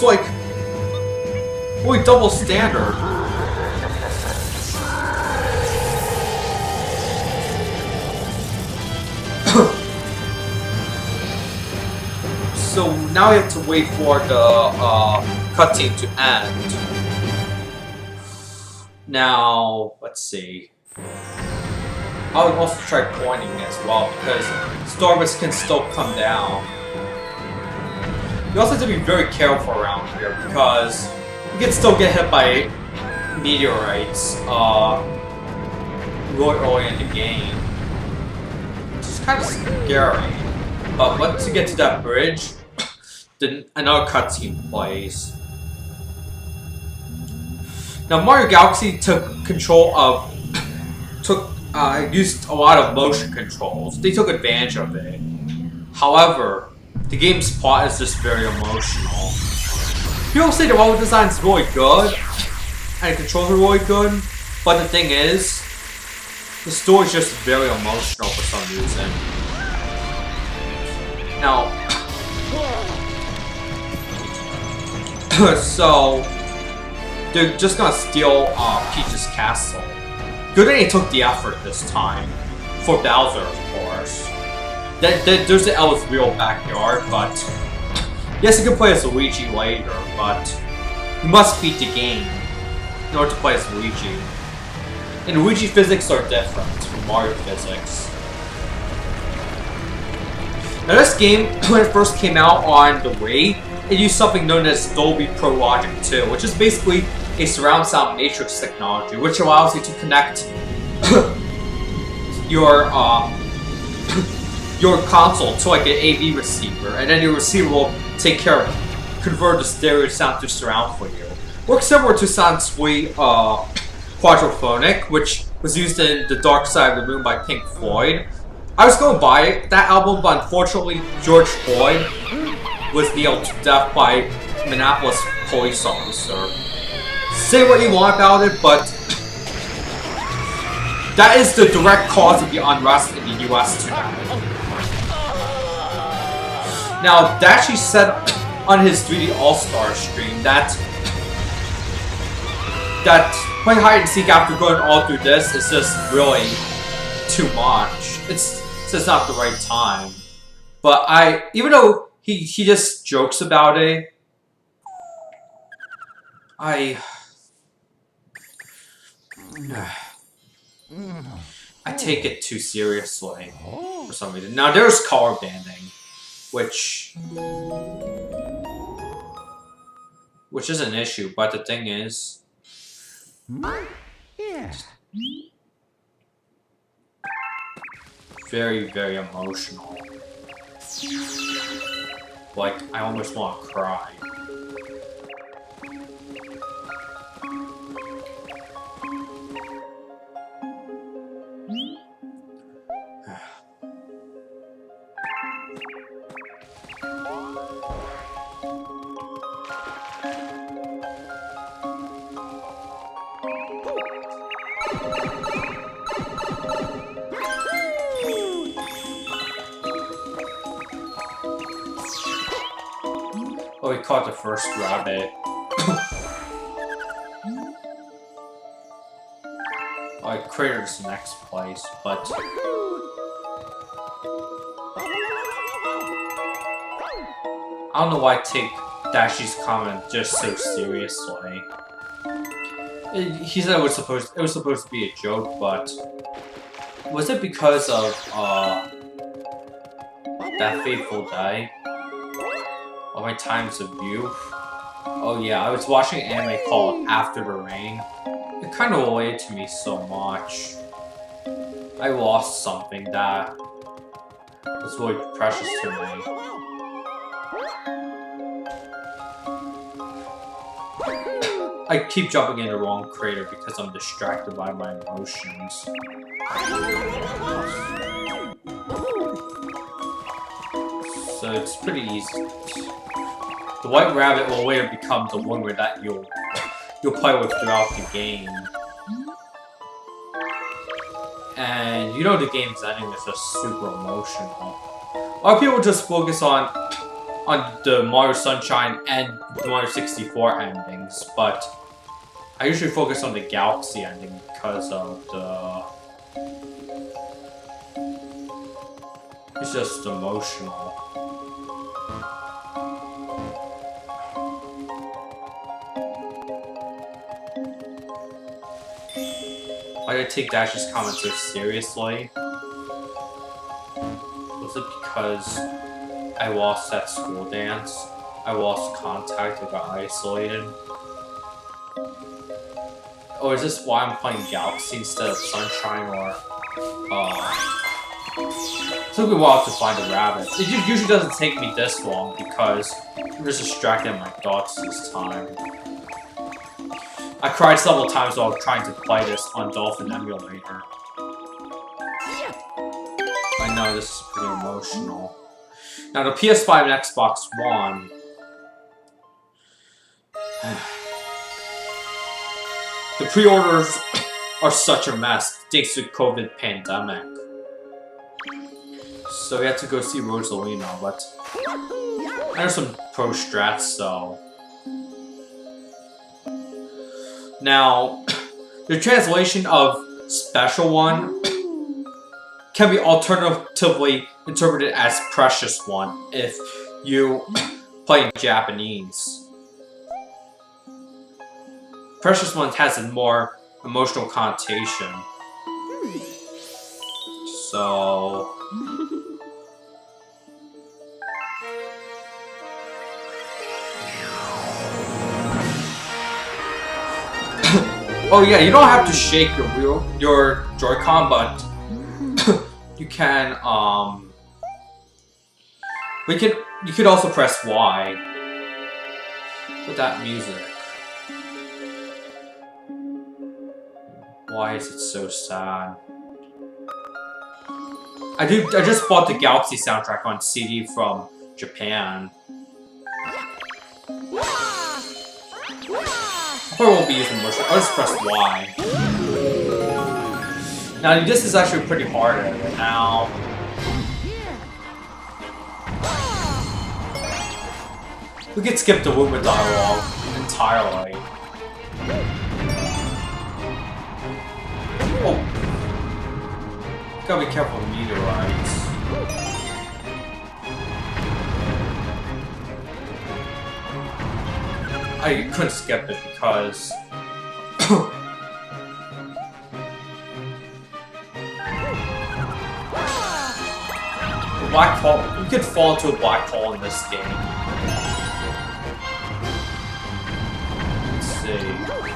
like really double standard. So now we have to wait for the cutscene to end. Now, let's see. I would also try pointing as well, because Stormus can still come down. You also have to be very careful around here, because you can still get hit by meteorites really early in the game. Which is kind of scary. But once you get to that bridge, then another cutscene plays. Now Mario Galaxy used a lot of motion controls. They took advantage of it. However, the game's plot is just very emotional. People say the level design is really good, and the controls are really good, but the thing is, the story is just very emotional for some reason. Now, so they're just gonna steal Peach's castle. Good thing they took the effort this time. For Bowser, of course. There's the El's real backyard, but yes, you can play as Luigi later, but you must beat the game in order to play as Luigi. And Luigi physics are different from Mario physics. Now this game, when it first came out on the Wii, it used something known as Dolby Pro Logic 2, which is basically a surround sound matrix technology, which allows you to connect your console to like an AV receiver, and then your receiver will take care of convert the stereo sound to surround for you. Works similar to Sound's Wii Quadrophonic, which was used in The Dark Side of the Moon by Pink Floyd. I was going to buy that album, but unfortunately George Floyd was nailed to death by a Minneapolis police officer. Say what you want about it, but that is the direct cause of the unrest in the US tonight. Now, Dashi said on his 3D All-Star stream that playing hide and seek after going all through this is just really too much. It's just not the right time. But even though he just jokes about it, I take it too seriously for some reason. Now there's color banding, which which is an issue, but the thing is... Yeah. Very, very emotional. Like, I almost want to cry. Oh, we caught the first rabbit. I created this next place, but... I don't know why I take Dashi's comment just so seriously. He said it was supposed to be a joke, but... Was it because of, that fateful day? Of my times of youth? Oh yeah, I was watching an anime called After the Rain. It kind of related to me so much. I lost something that was really precious to me. I keep jumping in the wrong crater because I'm distracted by my emotions. So it's pretty easy. The white rabbit will later become the one that you'll play with throughout the game. And you know the game's ending is just super emotional. A lot of people just focus on the Mario Sunshine and the Mario 64 endings, but I usually focus on the Galaxy ending because of the... It's just emotional. Why did I take Dash's comment so seriously? Was it because I lost that school dance? I lost contact, I got isolated? Or is this why I'm playing Galaxy instead of Sunshine or... It took me a while to find a rabbit. It usually doesn't take me this long because I'm just distracted in my thoughts this time. I cried several times while trying to play this on Dolphin Emulator. I know this is pretty emotional. Now the PS5 and Xbox One. The pre-orders are such a mess thanks to the COVID pandemic. So we had to go see Rosalina, but there's some pro strats, so... Now, the translation of Special One can be alternatively interpreted as Precious One if you play in Japanese. Precious One has a more emotional connotation. So... Oh yeah, you don't have to shake your Joy-Con, but you can you could also press Y with that music. Why is it so sad? I just bought the Galaxy soundtrack on CD from Japan. I probably won't be using motion. I'll just press Y. Now this is actually pretty hard right now. We could skip the movement dialogue entirely. Oh. Gotta be careful with meteorites. I couldn't skip it because... Black hole. You could fall into a black hole in this game. see.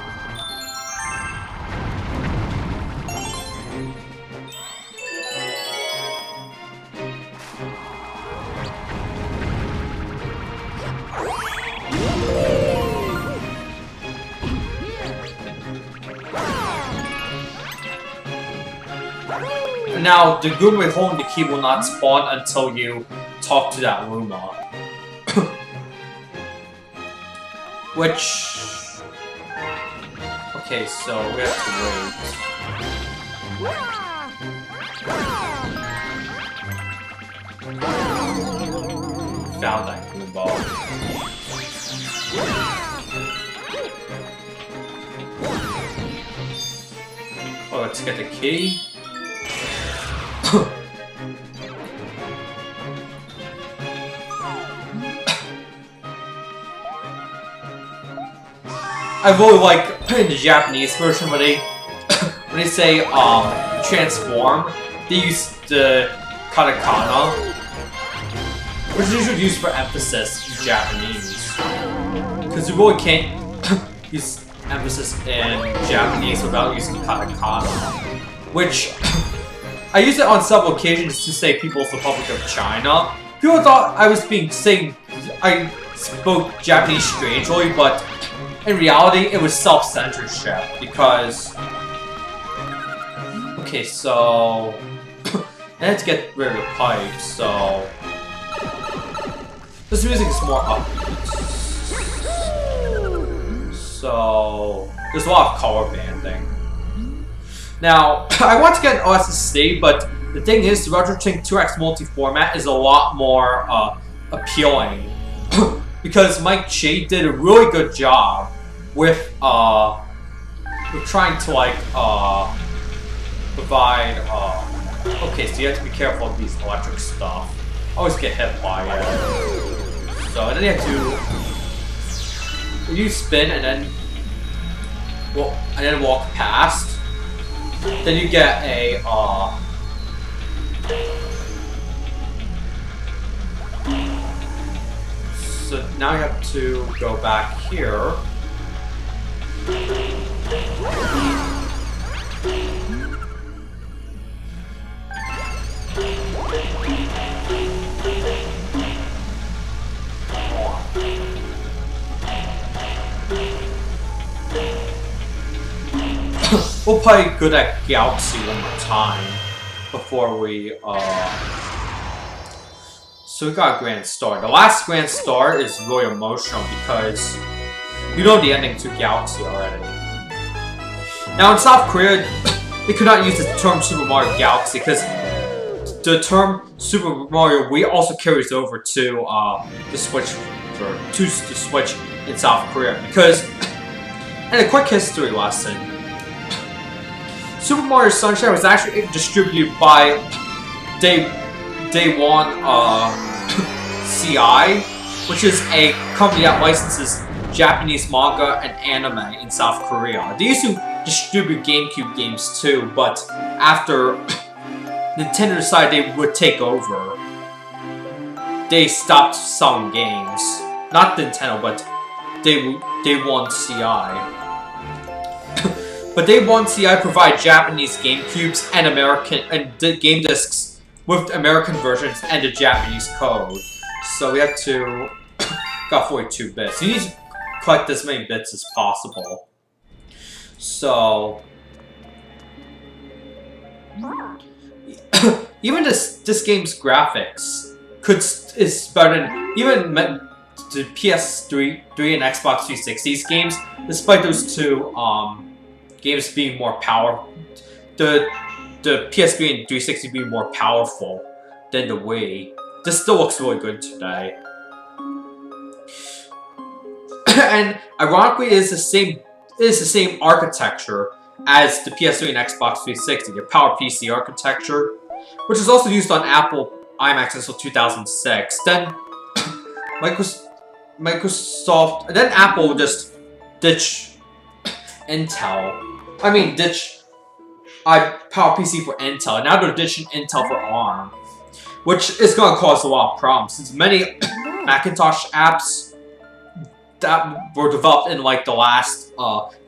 Now, the Goomba holding the key will not spawn until you talk to that Luma. Which... Okay, so we have to wait. Found that Goomba. Oh, let's get the key. I really like in the Japanese version when they say transform, they use the katakana, which is usually used for emphasis in Japanese. Because you really can't use emphasis in Japanese without using katakana, which I used it on several occasions to say People's Republic of China. People thought I was saying I spoke Japanese strangely, but in reality, it was self-censorship because... Okay, so... I had to get rid of the pipe, so... This music is more upbeat. So... There's a lot of color banding. Now, I want to get an OSSC, but the thing is, the RetroTink 2X multi-format is a lot more appealing. Because Mike Chi did a really good job with trying to like provide okay, so you have to be careful of these electric stuff. Always get hit by it. So and then you have to spin and then walk past. Then you get a so now you have to go back here. We'll play good at Galaxy one more time before we so we got a Grand Star. The last Grand Star is really emotional because you know the ending to Galaxy already. Now in South Korea, they could not use the term Super Mario Galaxy because the term Super Mario Wii also carries over to the Switch in South Korea. Because, and a quick history lesson, Super Mario Sunshine was actually distributed by Day One CI, which is a company that licenses Japanese manga and anime in South Korea. They used to distribute GameCube games too, but after Nintendo decided they would take over, they stopped selling games. Not Nintendo, but Day One CI. But Day One CI provide Japanese GameCubes and game discs with American versions and the Japanese code. So we have to got 42 bits. You need to collect as many bits as possible. So even this game's graphics is better than even the PS3 and Xbox 360's games, despite those two games being more powerful. The PSP and 360 being more powerful than the Wii. This still looks really good today. And ironically, it is the same architecture as the PS3 and Xbox 360, the PowerPC architecture, which was also used on Apple iMacs until 2006. Then Microsoft, and then Apple just ditch Intel. I mean, ditch PowerPC for Intel, and now they're ditching Intel for ARM, which is going to cause a lot of problems since many Macintosh apps that were developed in like the last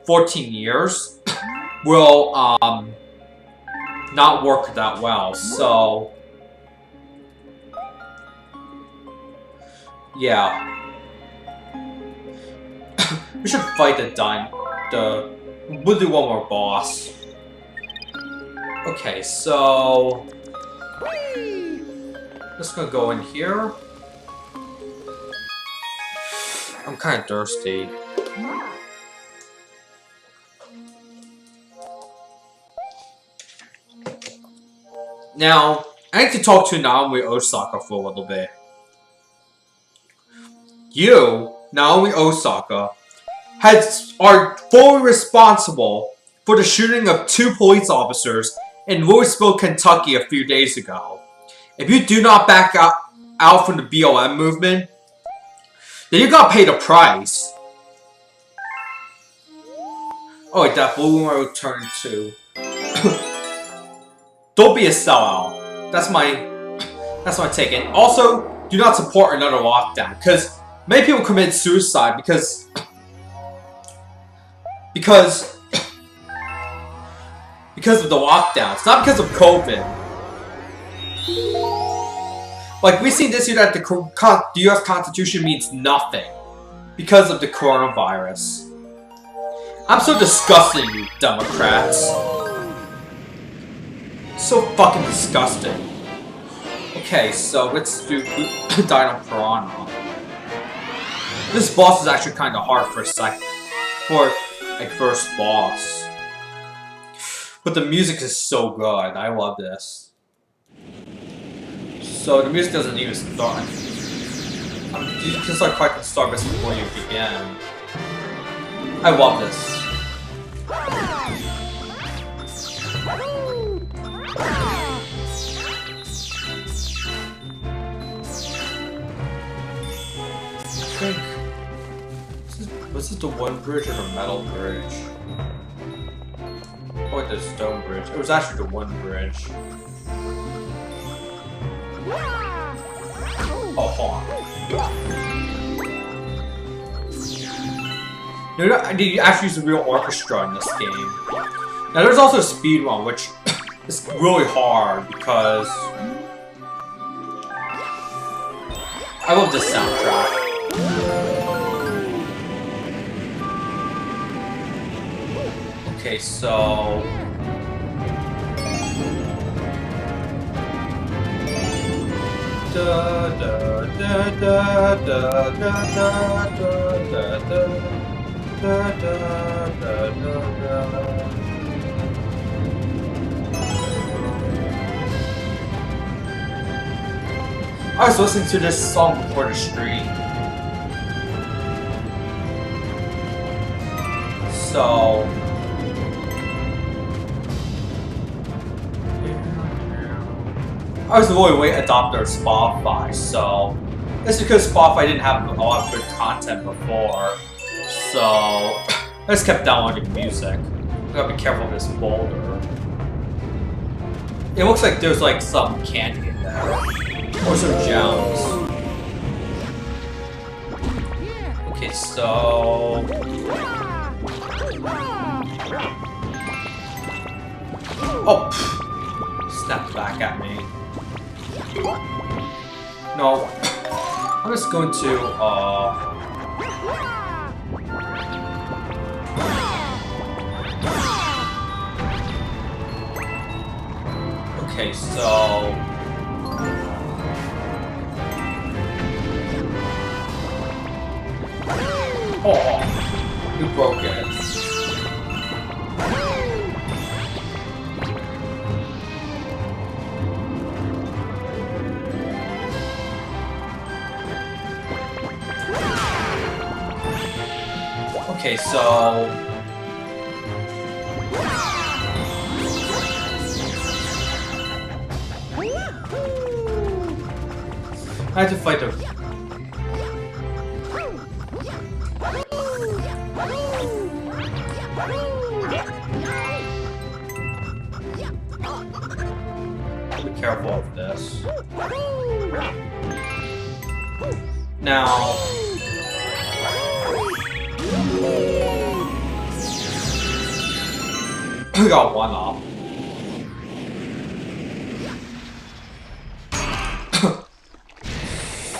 14 years will not work that well. So yeah, we should fight we'll do one more boss. Okay, so just gonna go in here. I'm kind of thirsty. Now, I need to talk to Naomi Osaka for a little bit. You, Naomi Osaka, are fully responsible for the shooting of 2 police officers in Louisville, Kentucky a few days ago. If you do not back out from the BLM movement, then you gotta pay the price. Oh, wait, that blue one will turn to. Don't be a sellout. That's my take. And also, do not support another lockdown, because many people commit suicide because of the lockdowns, not because of COVID. Like, we've seen this year that the US Constitution means nothing because of the coronavirus. I'm so disgusted, you Democrats. So fucking disgusting. Okay, so let's do Dino Piranha. This boss is actually kind of hard for first boss. But the music is so good. I love this. So the music doesn't even start. You can start quite the start before you begin. I love this. I think was this the one bridge or the metal bridge? Oh, wait, the stone bridge. It was actually the one bridge. Oh, hold on. You actually use the real orchestra in this game. Now, there's also a speed run, which is really hard because I love this soundtrack. Okay, so I was listening to this song before the stream. So I was really late adopter of Spotify, so it's because Spotify didn't have a lot of good content before, so I just kept downloading music. I gotta be careful of this boulder. It looks like there's like some candy in there, or some gems. Okay, so oh, snapped back at me. No, I'm just going to, okay, so oh, you broke it. Okay, so I have to fight the be careful of this. Now We got one up.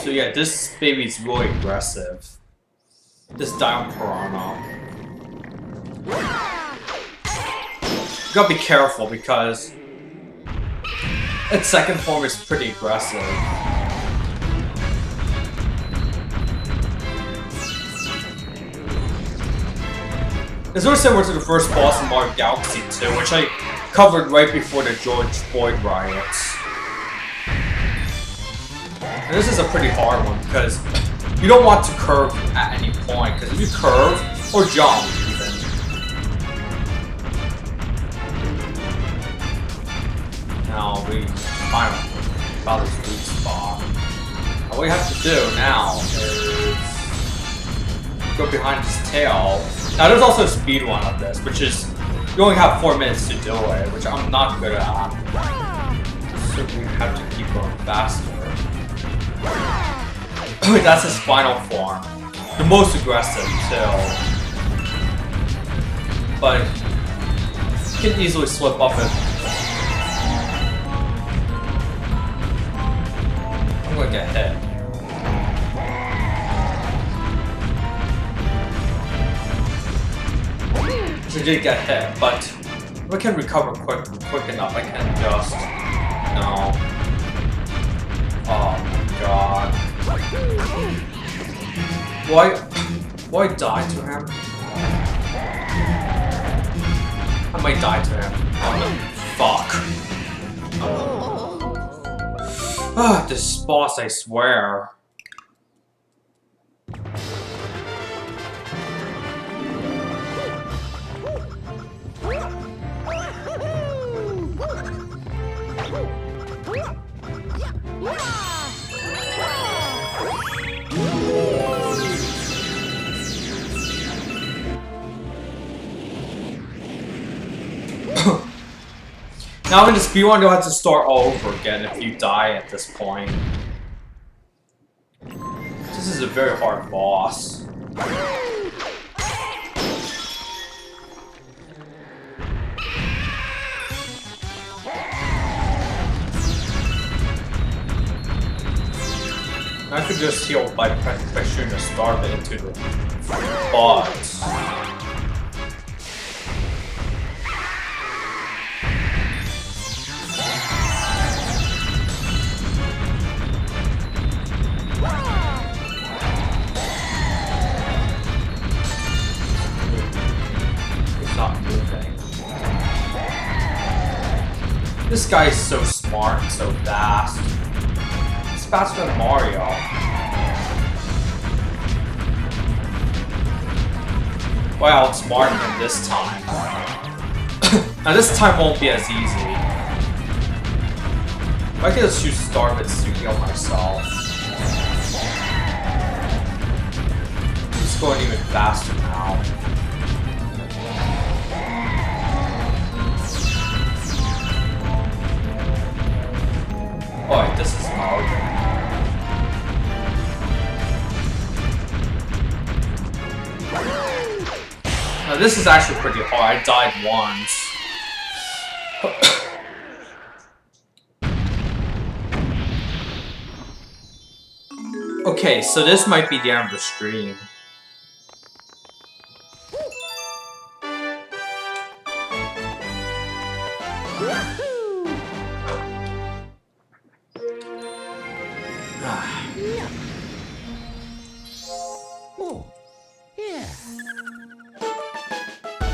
So yeah, this baby's really aggressive. This Diamond Piranha. You gotta be careful because its second form is pretty aggressive. It's very similar to the first boss in Mario Galaxy 2, which I covered right before the George Floyd riots. And this is a pretty hard one because you don't want to curve at any point, because if you curve, or jump even, now we finally found this weak spot. All we have to do now is go behind his tail. Now there's also a speed one of this, which is you only have 4 minutes to do it, which I'm not good at. So we have to keep going faster. That's his final form. The most aggressive too. But you can easily slip up it. I'm gonna get hit. So I did get hit, but if I can recover quick enough, I can just no. Oh my god. Why die to him? I might die to him. Oh, fuck. This boss, I swear. Now in the speed one, you'll have to start all over again if you die at this point. This is a very hard boss. I could just heal by shooting a star bit into the bots. This guy is so smart and so fast. He's faster than Mario. Well, it's smarter than this time. Now this time won't be as easy. I can just shoot star bits to heal myself. It's going even faster now. Boy, this is hard. Now this is actually pretty hard. I died once. Okay, so this might be the end of the stream.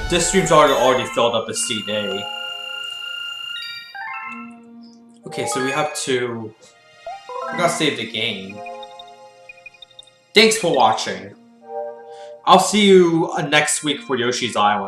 This stream's already filled up a CD. Okay, so we have to... we gotta save the game. Thanks for watching. I'll see you next week for Yoshi's Island.